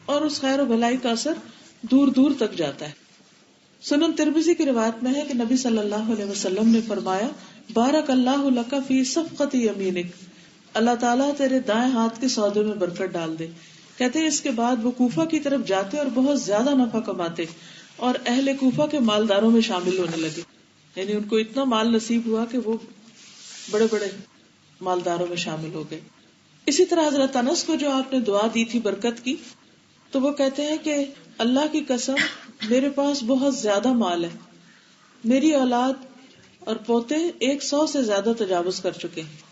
اور اس خیر و بھلائی کا اثر دور دور تک جاتا ہے. سنن ترمذی کی روایت میں ہے کہ نبی صلی اللہ علیہ وسلم نے فرمایا، بارک اللہ لک فی صفقۃ یمینک، اللہ تعالیٰ تیرے دائیں ہاتھ کے سودے میں برکت ڈال دے. کہتے ہیں اس کے بعد وہ کوفہ کی طرف جاتے اور بہت زیادہ نفع کماتے اور اہل کوفہ کے مالداروں میں شامل ہونے لگے. یعنی ان کو اتنا مال نصیب ہوا کہ وہ بڑے بڑے مالداروں میں شامل ہو گئے. اسی طرح حضرت انس کو جو آپ نے دعا دی تھی برکت کی، تو وہ کہتے ہیں کہ اللہ کی قسم میرے پاس بہت زیادہ مال ہے، میری اولاد اور پوتے 100 سے زیادہ تجاوز کر چکے ہیں.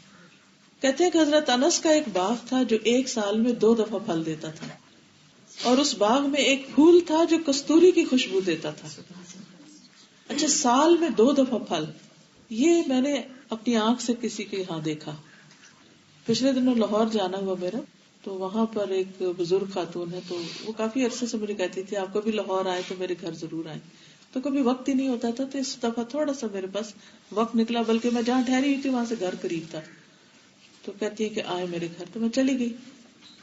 کہتے ہیں کہ حضرت انس کا ایک باغ تھا جو 1 سال میں 2 دفعہ پھل دیتا تھا، اور اس باغ میں ایک پھول تھا جو کستوری کی خوشبو دیتا تھا. اچھا، سال میں 2 دفعہ پھل، یہ میں نے اپنی آنکھ سے کسی کے یہاں دیکھا. پچھلے دنوں لاہور جانا ہوا میرا، تو وہاں پر ایک بزرگ خاتون ہے، تو وہ کافی عرصے سے مجھے کہتی تھی آپ کبھی لاہور آئے تو میرے گھر ضرور آئیں. تو کبھی وقت ہی نہیں ہوتا تھا، تو اس دفعہ تھوڑا سا میرے پاس وقت نکلا، بلکہ میں جہاں ٹھہری ہوئی تھی وہاں سے گھر قریب تھا. تو کہتی ہے کہ آئے میرے گھر، تو میں چلی گئی.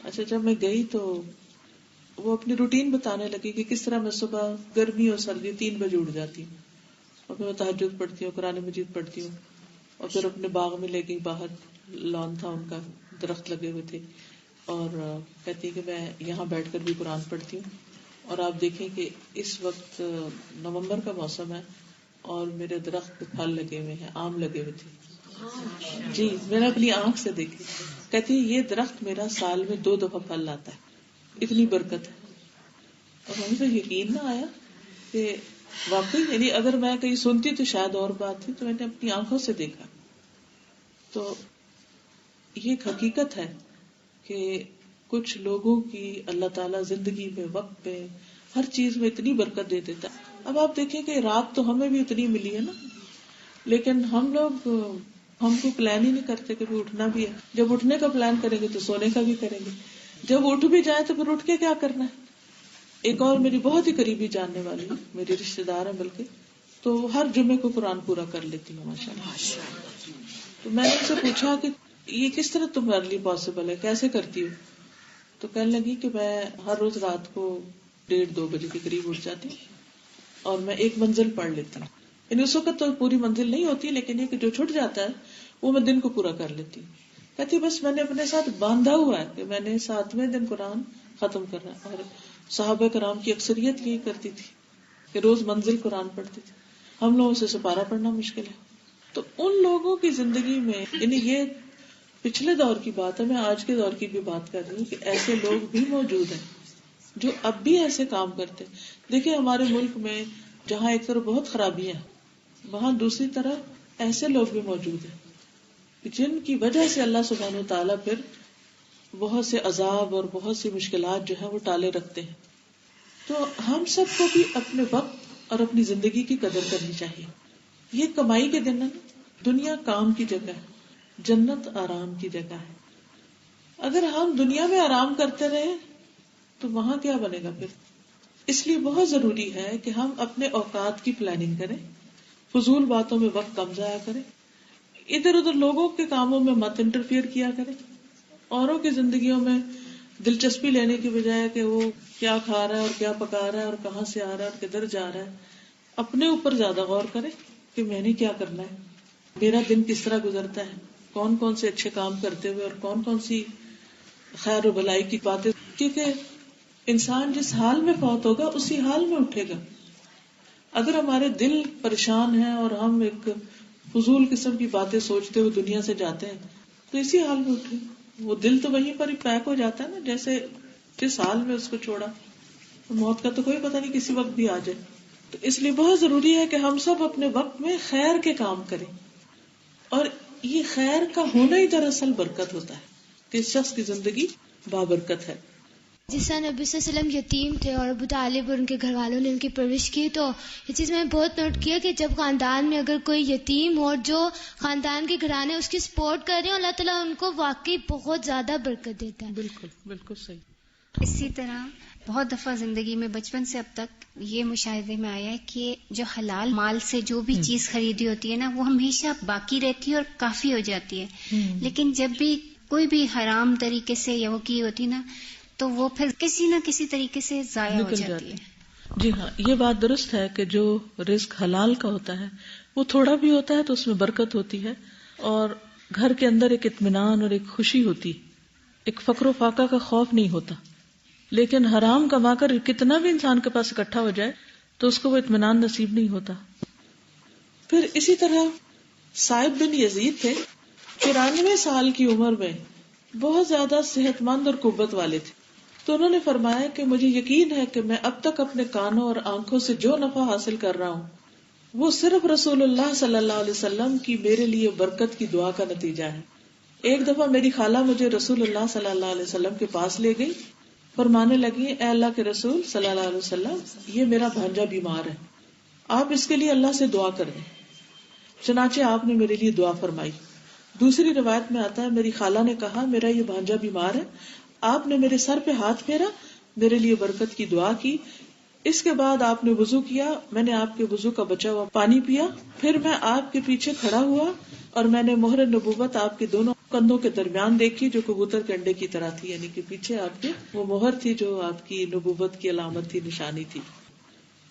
اچھا جب میں گئی تو وہ اپنی روٹین بتانے لگی کہ کس طرح میں صبح گرمی اور سردی 3 بجے اٹھ جاتی ہوں، اور پھر میں تہجد پڑھتی ہوں، قرآن مجید پڑھتی ہوں، اور پھر اپنے باغ میں لے گئی، باہر لان تھا ان کا، درخت لگے ہوئے تھے، اور کہتی کہ میں یہاں بیٹھ کر بھی قرآن پڑھتی ہوں. اور آپ دیکھیں کہ اس وقت نومبر کا موسم ہے اور میرے درخت پہ پھل لگے ہوئے ہیں، آم لگے ہوئے تھے. جی میں نے اپنی آنکھ سے دیکھی. کہتی یہ درخت میرا سال میں 2 دفعہ پھل لاتا ہے، اتنی برکت ہے. اور مجھے یقین نہ آیا کہ واقعی، یعنی اگر میں کہیں سنتی تو شاید اور بات تھی، تو میں نے اپنی آنکھوں سے دیکھا. تو یہ ایک حقیقت ہے کہ کچھ لوگوں کی اللہ تعالیٰ زندگی میں، وقت پہ، ہر چیز میں اتنی برکت دے دیتا ہے. اب آپ دیکھیں کہ رات تو ہمیں بھی اتنی ملی ہے نا، لیکن ہم کو پلان ہی نہیں کرتے کہ اٹھنا بھی ہے. جب اٹھنے کا پلان کریں گے تو سونے کا بھی کریں گے. جب اٹھ بھی جائیں تو پھر اٹھ کے کیا کرنا ہے. ایک اور میری بہت ہی قریبی جاننے والی، میری رشتے دار ہے بلکہ، تو ہر جمعے کو قرآن پورا کر لیتی ہوں ماشاءاللہ. تو میں نے ان سے پوچھا کہ یہ کس طرح تمہارے لیے پاسبل ہے، کیسے کرتی ہو؟ تو کہنے لگی کہ میں ہر روز رات کو 1:30-2 بجے کے قریب اٹھ جاتی ہوں اور میں ایک منزل پڑھ لیتی ہوں. یعنی اس وقت تو پوری منزل نہیں ہوتی، لیکن یہ کہ جو چھٹ جاتا ہے وہ میں دن کو پورا کر لیتی ہوں. کہتی بس میں نے اپنے ساتھ باندھا ہوا ہے کہ میں نے 7ویں دن قرآن ختم کرنا ہے. اور صحابہ کرام کی اکثریت یہی کرتی تھی کہ روز منزل قرآن پڑھتی تھی. ہم لوگوں سے سپارہ پڑھنا مشکل ہے. تو ان لوگوں کی زندگی میں، یعنی یہ پچھلے دور کی بات ہے، میں آج کے دور کی بھی بات کر رہی ہوں کہ ایسے لوگ بھی موجود ہیں جو اب بھی ایسے کام کرتے. دیکھیں ہمارے ملک میں جہاں ایک طرف بہت خرابیاں ہیں، وہاں دوسری طرف ایسے لوگ بھی موجود ہیں جن کی وجہ سے اللہ سبحانہ وتعالیٰ پھر بہت سے عذاب اور بہت سی مشکلات جو ہیں وہ ٹالے رکھتے ہیں. تو ہم سب کو بھی اپنے وقت اور اپنی زندگی کی قدر کرنی چاہیے. یہ کمائی کے دن ہے، دنیا کام کی جگہ ہے، جنت آرام کی جگہ ہے. اگر ہم دنیا میں آرام کرتے رہے تو وہاں کیا بنے گا پھر. اس لیے بہت ضروری ہے کہ ہم اپنے اوقات کی پلاننگ کریں، فضول باتوں میں وقت کم ضائع کریں، ادھر ادھر لوگوں کے کاموں میں مت انٹرفیئر کیا کریں. اوروں کی زندگیوں میں دلچسپی لینے کی بجائے کہ وہ کیا کھا رہا ہے اور کیا پکا رہا ہے اور کہاں سے آ رہا ہے اور کدھر جا رہا ہے، اپنے اوپر زیادہ غور کریں کہ میں نے کیا کرنا ہے، میرا دن کس طرح گزرتا ہے، کون کون سے اچھے کام کرتے ہوئے اور کون کون سی خیر و بھلائی کی باتیں. کیونکہ انسان جس حال میں فوت ہوگا اسی حال میں اٹھے گا. اگر ہمارے دل پریشان ہیں اور ہم ایک فضول قسم کی باتیں سوچتے ہوئے دنیا سے جاتے ہیں تو اسی حال میں اٹھے. وہ دل تو وہیں پر ہی پیک ہو جاتا ہے نا، جیسے جس حال میں اس کو چھوڑا. موت کا تو کوئی پتہ نہیں، کسی وقت بھی آ جائے. تو اس لیے بہت ضروری ہے کہ ہم سب اپنے وقت میں خیر کے کام کریں. اور یہ خیر کا ہونا ہی دراصل برکت ہوتا ہے کہ اس شخص کی زندگی بابرکت ہے. جس طرح نبی صلی اللہ علیہ وسلم یتیم تھے اور ابو طالب اور ان کے گھر والوں نے ان کی پرورش کی، تو یہ چیز میں نے بہت نوٹ کیا کہ جب خاندان میں اگر کوئی یتیم ہو اور جو خاندان کے گھرانے اس کی سپورٹ کر رہے ہیں، اللہ تعالیٰ ان کو واقعی بہت زیادہ برکت دیتا ہے. بالکل بالکل صحیح. اسی طرح بہت دفعہ زندگی میں بچپن سے اب تک یہ مشاہدے میں آیا ہے کہ جو حلال مال سے جو بھی چیز خریدی ہوتی ہے نا، وہ ہمیشہ باقی رہتی ہے اور کافی ہو جاتی ہے. لیکن جب بھی کوئی بھی حرام طریقے سے یا وہ کی ہوتی نا، تو وہ پھر کسی نہ کسی طریقے سے ضائع ہو جاتی ہے. جی ہاں، یہ بات درست ہے کہ جو رزق حلال کا ہوتا ہے وہ تھوڑا بھی ہوتا ہے تو اس میں برکت ہوتی ہے، اور گھر کے اندر ایک اطمینان اور ایک خوشی ہوتی، ایک فقر و فاقہ کا خوف نہیں ہوتا. لیکن حرام کما کر کتنا بھی انسان کے پاس اکٹھا ہو جائے تو اس کو وہ اطمینان نصیب نہیں ہوتا. پھر اسی طرح صائب بن یزید تھے، 94 سال کی عمر میں بہت زیادہ صحت مند اور قوت والے تھے. تو انہوں نے فرمایا کہ مجھے یقین ہے کہ میں اب تک اپنے کانوں اور آنکھوں سے جو نفع حاصل کر رہا ہوں وہ صرف رسول اللہ صلی اللہ علیہ وسلم کی میرے لیے برکت کی دعا کا نتیجہ ہے. ایک دفعہ میری خالہ مجھے رسول اللہ صلی اللہ علیہ وسلم کے پاس لے گئی، فرمانے لگی اے اللہ کے رسول صلی اللہ علیہ وسلم، یہ میرا بھانجا بیمار ہے، آپ اس کے لیے اللہ سے دعا کر دیں. چنانچہ آپ نے میرے لیے دعا فرمائی. دوسری روایت میں آتا ہے میری خالہ نے کہا میرا یہ بھانجا بیمار ہے، آپ نے میرے سر پہ ہاتھ پھیرا، میرے لیے برکت کی دعا کی، اس کے بعد آپ نے وضو کیا، میں نے آپ کے وضو کا بچا ہوا پانی پیا، پھر میں آپ کے پیچھے کھڑا ہوا اور میں نے مہر نبوت آپ کے دونوں کندھوں کے درمیان دیکھی جو کبوتر کے انڈے کی طرح تھی، یعنی کہ پیچھے آپ کے وہ مہر تھی جو آپ کی نبوت کی علامت تھی، نشانی تھی.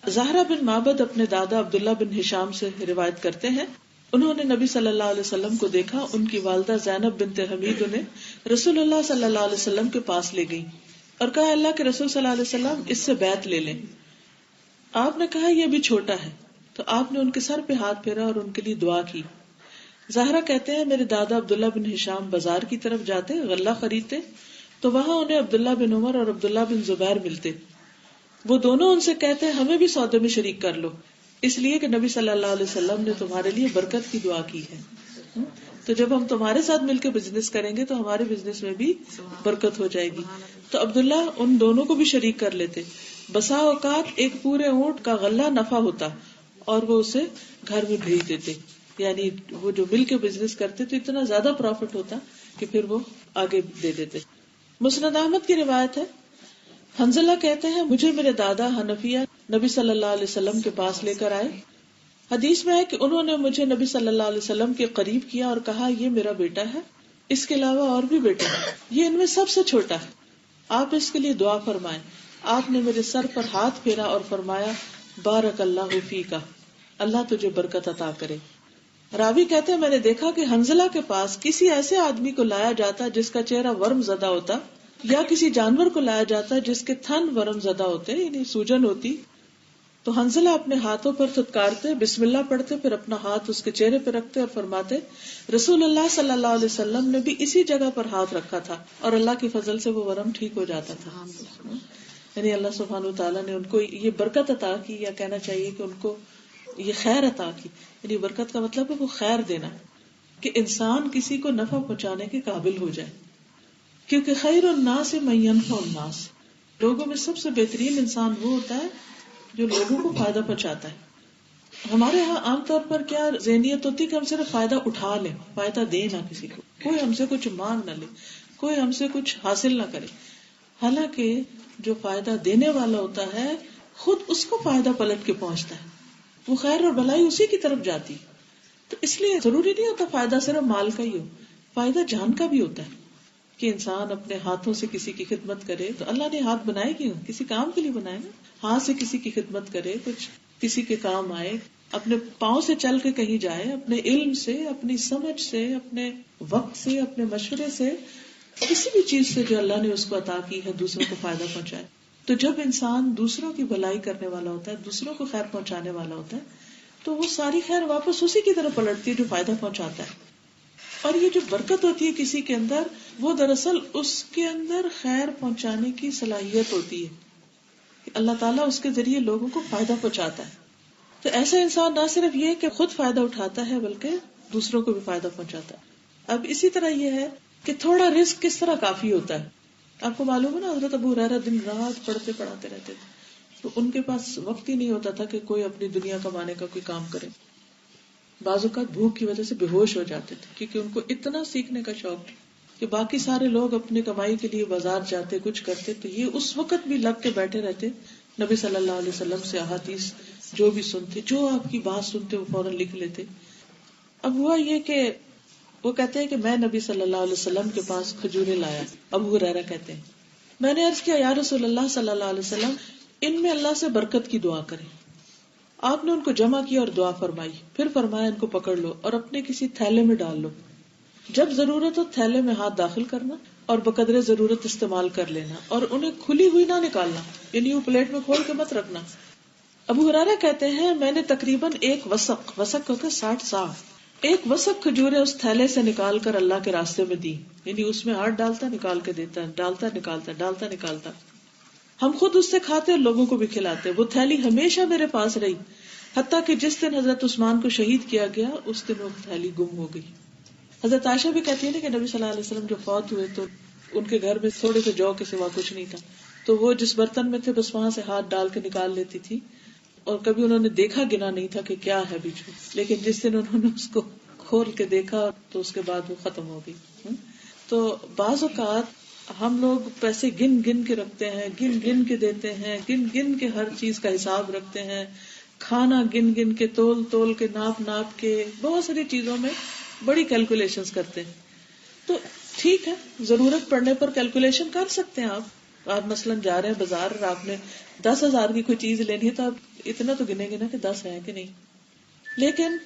زہرا بن معبد اپنے دادا عبداللہ بن ہشام سے روایت کرتے ہیں، انہوں نے نبی صلی اللہ علیہ وسلم کو دیکھا. ان کی والدہ زینب بنت حمید انہیں رسول اللہ صلی اللہ علیہ وسلم کے پاس لے گئی اور کہا اللہ کے رسول صلی اللہ علیہ وسلم اس سے بیعت لے لیں. آپ نے کہا یہ بھی چھوٹا ہے، تو آپ نے ان کے سر پہ ہاتھ پھیرا اور ان کے لیے دعا کی. زہرا کہتے ہیں میرے دادا عبداللہ بن ہشام بازار کی طرف جاتے، غلہ خریدتے، تو وہاں انہیں عبداللہ بن عمر اور عبداللہ بن زبیر ملتے. وہ دونوں ان سے کہتے ہمیں بھی سودے میں شریک کر لو، اس لیے کہ نبی صلی اللہ علیہ وسلم نے تمہارے لیے برکت کی دعا کی ہے، تو جب ہم تمہارے ساتھ مل کے بزنس کریں گے تو ہمارے بزنس میں بھی برکت ہو جائے گی. تو عبداللہ ان دونوں کو بھی شریک کر لیتے. بسا اوقات ایک پورے اونٹ کا غلہ نفع ہوتا اور وہ اسے گھر میں بھیج دیتے، یعنی وہ جو مل کے بزنس کرتے تو اتنا زیادہ پروفٹ ہوتا کہ پھر وہ آگے دے دیتے. مسند احمد کی روایت ہے، حنزلہ کہتے ہیں مجھے میرے دادا حنفیہ نبی صلی اللہ علیہ وسلم کے پاس لے کر آئے. حدیث میں ہے کہ انہوں نے مجھے نبی صلی اللہ علیہ وسلم کے قریب کیا اور کہا یہ میرا بیٹا ہے، اس کے علاوہ اور بھی بیٹے ہیں، یہ ان میں سب سے چھوٹا ہے، آپ اس کے لیے دعا فرمائیں. آپ نے میرے سر پر ہاتھ پھیرا اور فرمایا بارک اللہ فیکا، اللہ تجھے برکت عطا کرے. راوی کہتے ہیں میں نے دیکھا کہ حنزلہ کے پاس کسی ایسے آدمی کو لایا جاتا جس کا چہرہ ورم زدہ ہوتا، یا کسی جانور کو لایا جاتا جس کے تھن ورم زدہ ہوتے، یعنی سوجن ہوتی، تو حنزلہ اپنے ہاتھوں پر تھتکارتے، بسم اللہ پڑھتے، پھر اپنا ہاتھ اس کے چہرے پہ رکھتے اور فرماتے رسول اللہ صلی اللہ علیہ وسلم نے بھی اسی جگہ پر ہاتھ رکھا تھا اور اللہ کی فضل سے وہ ورم ٹھیک ہو جاتا تھا. یعنی اللہ سبحانہ وتعالیٰ نے ان کو یہ برکت عطا کی، یا کہنا چاہیے کہ ان کو یہ خیر عطا کی. یعنی برکت کا مطلب ہے وہ خیر دینا، کہ انسان کسی کو نفع پہنچانے کے قابل ہو جائے، کیونکہ خیر الناس من ینفع الناس، لوگوں میں سب سے بہترین انسان وہ ہوتا ہے جو لوگوں کو فائدہ پہنچاتا ہے. ہمارے ہاں عام طور پر کیا ذہنیت ہوتی ہے کہ ہم صرف فائدہ اٹھا لیں، فائدہ دے نہ کسی کو، کوئی ہم سے کچھ مانگ نہ لے، کوئی ہم سے کچھ حاصل نہ کرے. حالانکہ جو فائدہ دینے والا ہوتا ہے خود اس کو فائدہ پلٹ کے پہنچتا ہے، وہ خیر اور بھلائی اسی کی طرف جاتی. تو اس لیے ضروری نہیں ہوتا فائدہ صرف مال کا ہی ہو، فائدہ جان کا بھی ہوتا ہے کہ انسان اپنے ہاتھوں سے کسی کی خدمت کرے. تو اللہ نے ہاتھ بنائے کیوں؟ کسی کام کے لیے بنائے نا. ہاتھ سے کسی کی خدمت کرے، کچھ کسی کے کام آئے، اپنے پاؤں سے چل کے کہیں جائے، اپنے علم سے، اپنی سمجھ سے، اپنے وقت سے، اپنے مشورے سے، کسی بھی چیز سے جو اللہ نے اس کو عطا کی ہے دوسروں کو فائدہ پہنچائے. تو جب انسان دوسروں کی بھلائی کرنے والا ہوتا ہے، دوسروں کو خیر پہنچانے والا ہوتا ہے، تو وہ ساری خیر واپس اسی کی طرف پلٹتی ہے جو فائدہ پہنچاتا ہے. اور یہ جو برکت ہوتی ہے کسی کے اندر، وہ دراصل اس کے اندر خیر پہنچانے کی صلاحیت ہوتی ہے کہ اللہ تعالیٰ اس کے ذریعے لوگوں کو فائدہ پہنچاتا ہے. تو ایسا انسان نہ صرف یہ کہ خود فائدہ اٹھاتا ہے بلکہ دوسروں کو بھی فائدہ پہنچاتا ہے. اب اسی طرح یہ ہے کہ تھوڑا رزق کس طرح کافی ہوتا ہے. آپ کو معلوم ہے نا حضرت ابو ہریرہ دن رات پڑھتے پڑھاتے رہتے تھے، تو ان کے پاس وقت ہی نہیں ہوتا تھا کہ کوئی اپنی دنیا کمانے کا کوئی کام کرے. بعض اوقات بھوک کی وجہ سے بے ہوش ہو جاتے تھے کیونکہ ان کو اتنا سیکھنے کا شوق کہ باقی سارے لوگ اپنی کمائی کے لیے بازار جاتے، کچھ کرتے، تو یہ اس وقت بھی لگ کے بیٹھے رہتے، نبی صلی اللہ علیہ وسلم سے احادیث جو بھی سنتے، جو آپ کی بات سنتے وہ فوراً لکھ لیتے. اب ہوا یہ کہ وہ کہتے ہیں کہ میں نبی صلی اللہ علیہ وسلم کے پاس کھجوریں لایا. ابو ہریرہ کہتے ہیں میں نے عرض کیا یا رسول اللہ صلی اللہ علیہ وسلم ان میں اللہ سے برکت کی دعا کریں. آپ نے ان کو جمع کیا اور دعا فرمائی، پھر فرمایا ان کو پکڑ لو اور اپنے کسی تھیلے میں ڈال لو، جب ضرورت ہو تھیلے میں ہاتھ داخل کرنا اور بقدر ضرورت استعمال کر لینا، اور انہیں کھلی ہوئی نہ نکالنا، یعنی وہ پلیٹ میں کھول کے مت رکھنا. ابو ہریرہ کہتے ہیں میں نے تقریباً ایک وسق ہوتا 60 سا، ایک وسق کھجوریں اس تھیلے سے نکال کر اللہ کے راستے میں دی، یعنی اس میں ہاتھ ڈالتا نکال کے دیتا، ڈالتا نکالتا، ڈالتا نکالتا. ہم خود اس سے کھاتے اور لوگوں کو بھی کھلاتے. وہ تھیلی ہمیشہ میرے پاس رہی، حتیٰ کہ جس دن حضرت عثمان کو شہید کیا گیا اس دن وہ تھیلی گم ہو گئی. حضرت عائشہ بھی کہتی ہے نا کہ نبی صلی اللہ علیہ وسلم جو فوت ہوئے تو ان کے گھر میں تھوڑے سے جو کے سوا کچھ نہیں تھا، تو وہ جس برتن میں تھے بس وہاں سے ہاتھ ڈال کے نکال لیتی تھی، اور کبھی انہوں نے دیکھا گنا نہیں تھا کہ کیا ہے بیچ میں. لیکن جس دن انہوں نے اس کو کھول کے دیکھا تو اس کے بعد وہ ختم ہو گئی. تو بعض اوقات ہم لوگ پیسے گن گن کے رکھتے ہیں، گن گن کے دیتے ہیں، گن گن کے ہر چیز کا حساب رکھتے ہیں، کھانا گن گن کے، تول تول کے، ناپ ناپ کے، بہت ساری چیزوں میں بڑی کیلکولیشنز کرتے ہیں. تو ٹھیک ہے، ضرورت پڑنے پر کیلکولیشن کر سکتے ہیں آپ مثلاً جا رہے ہیں بازار اور آپ نے 10,000 کی کوئی چیز لینی ہے تو آپ اتنا تو گنے گے نا کہ 10 ہے کہ نہیں. لیکن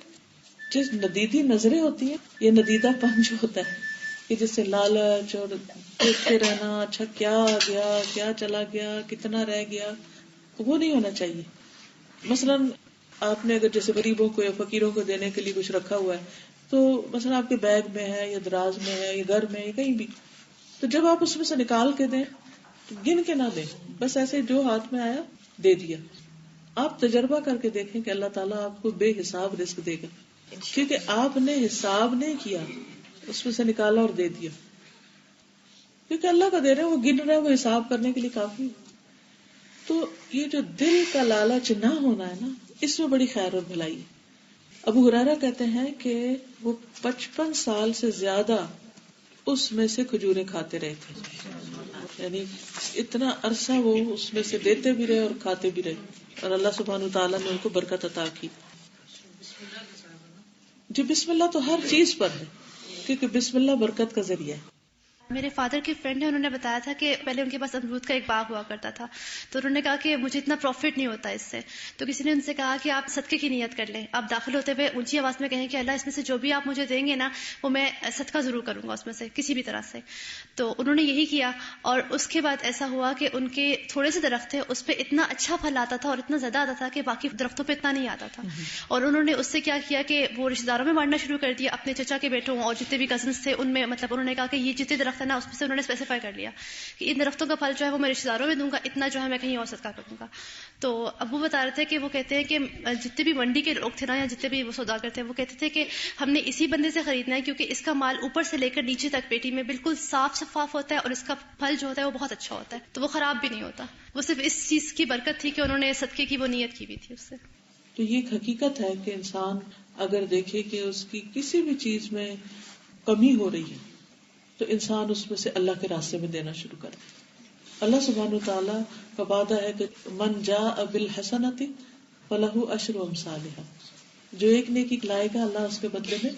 جس ندیدی نظریں ہوتی ہیں، یہ ندیدہ پن جو ہوتا ہے کہ جس سے لالچ اور دیکھتے رہنا، اچھا کیا آ گیا، کیا چلا گیا، کتنا رہ گیا، وہ نہیں ہونا چاہیے. مثلاً آپ نے اگر جیسے غریبوں کو یا فقیروں کو دینے کے لیے کچھ رکھا ہوا ہے تو مثلاً آپ کے بیگ میں ہے یا دراز میں ہے یا گھر میں ہے کہیں بھی، تو جب آپ اس میں سے نکال کے دیں تو گن کے نہ دیں، بس ایسے جو ہاتھ میں آیا دے دیا. آپ تجربہ کر کے دیکھیں کہ اللہ تعالیٰ آپ کو بے حساب رزق دے گا، کیونکہ آپ نے حساب نہیں کیا، اس میں سے نکالا اور دے دیا. کیونکہ اللہ کا دے رہے ہیں، وہ گن رہے ہیں، وہ حساب کرنے کے لیے کافی. تو یہ جو دل کا لالچ نہ ہونا ہے نا، اس میں بڑی خیر اور بھلائی ہے. ابو ہریرہ کہتے ہیں کہ وہ 55 سال سے زیادہ اس میں سے کھجوریں کھاتے رہے تھے، یعنی اتنا عرصہ وہ اس میں سے دیتے بھی رہے اور کھاتے بھی رہے، اور اللہ سبحانہ وتعالیٰ نے ان کو برکت عطا کی. جی بسم اللہ تو ہر چیز پر ہے، کیونکہ بسم اللہ برکت کا ذریعہ ہے. میرے فادر کے فرینڈ ہیں، انہوں نے بتایا تھا کہ پہلے ان کے پاس امرود کا ایک باغ ہوا کرتا تھا، تو انہوں نے کہا کہ مجھے اتنا پروفٹ نہیں ہوتا اس سے، تو کسی نے ان سے کہا کہ آپ صدقے کی نیت کر لیں، آپ داخل ہوتے ہوئے اونچی آواز میں کہیں کہ اللہ اس میں سے جو بھی آپ مجھے دیں گے نا وہ میں صدقہ ضرور کروں گا اس میں سے کسی بھی طرح سے. تو انہوں نے یہی کیا، اور اس کے بعد ایسا ہوا کہ ان کے تھوڑے سے درخت تھے، اس پہ اتنا اچھا پھل آتا تھا اور اتنا زیادہ آتا تھا کہ باقی درختوں پہ اتنا نہیں آتا تھا. اور انہوں نے اس سے کیا کیا کہ وہ رشتے داروں میں بانٹنا شروع کر دیا، اپنے چچا کے بیٹوں اور جتنے بھی کزنس تھے ان میں، مطلب انہوں نے کہا کہ یہ جتنے درخت ہیں نا اس میں سے انہوں نے اسپیسیفائی کر لیا کہ ان درختوں کا پھل جو ہے وہ میں رشتے داروں میں دوں گا، اتنا جو ہے میں کہیں اور صدقہ کروں گا. تو ابو بتا رہے تھے کہ وہ کہتے ہیں کہ جتنے بھی منڈی کے لوگ تھے نا یا جتنے بھی وہ سوداگر تھے، وہ کہتے تھے کہ ہم نے اسی بندے سے خریدنا ہے کیونکہ اس کا مال اوپر سے لے کر نیچے تک پیٹی میں بالکل صاف شفاف ہوتا ہے اور اس کا پھل جو ہوتا ہے وہ بہت اچھا ہوتا ہے، تو وہ خراب بھی نہیں ہوتا. وہ صرف اس چیز کی برکت تھی کہ انہوں نے صدقے کی وہ نیت کی بھی تھی اس سے. تو یہ ایک حقیقت ہے کہ انسان اگر دیکھے کہ اس کی کسی بھی چیز میں کمی ہو رہی ہے تو انسان اس میں سے اللہ کے راستے میں دینا شروع کر دے. اللہ سبحانہ وتعالیٰ کا وعدہ ہے کہ من جاء بالحسنۃ فلہ عشر امثالھا، جو ایک نیکی لائے گا اللہ اس کے بدلے میں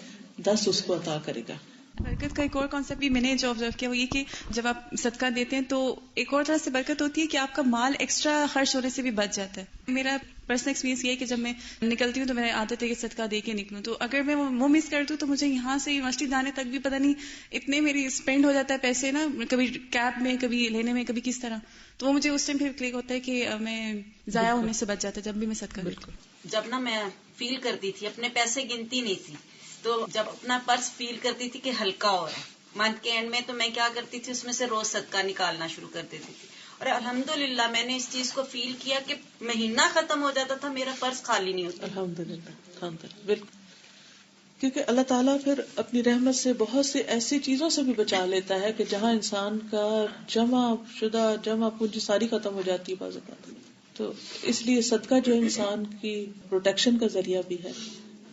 10 اس کو عطا کرے گا. برکت کا ایک اور کانسیپٹ بھی میں نے جو آبزرو کیا وہ یہ کہ جب آپ صدقہ دیتے ہیں تو ایک اور طرح سے برکت ہوتی ہے کہ آپ کا مال ایکسٹرا خرچ ہونے سے بھی بچ جاتا ہے. میرا پرسنل ایکسپیرینس یہ ہے کہ جب میں نکلتی ہوں تو میرے عادت ہے کہ صدقہ دے کے نکلوں، تو اگر میں وہ مس کر دوں تو مجھے یہاں سے یونیورسٹی جانے تک بھی پتہ نہیں اتنے میری اسپینڈ ہو جاتا ہے پیسے نا، کبھی کیب میں، کبھی لینے میں، کبھی کس طرح. تو وہ مجھے اس ٹائم پھر کلک ہوتا ہے کہ میں ضائع ہونے سے بچ جاتا ہے جب بھی میں صدقہ کرتی ہوں. جب نا میں فیل کرتی تھی اپنے پیسے گنتی نہیں تھی، تو جب اپنا پرس فیل کرتی تھی کہ ہلکا ہو رہا ہے منتھ کے اینڈ میں، تو میں کیا کرتی تھی اس میں سے روز صدقہ نکالنا شروع کر دیتی تھی. اور الحمدللہ میں نے اس چیز کو فیل کیا کہ مہینہ ختم ہو جاتا تھا میرا پرس خالی نہیں ہوتا. الحمدللہ بالکل، کیونکہ اللہ تعالیٰ پھر اپنی رحمت سے بہت سی ایسی چیزوں سے بھی بچا لیتا ہے کہ جہاں انسان کا جمع پونجی ساری ختم ہو جاتی ہے بعض اوقات. تو اس لیے صدقہ جو انسان کی پروٹیکشن کا ذریعہ بھی ہے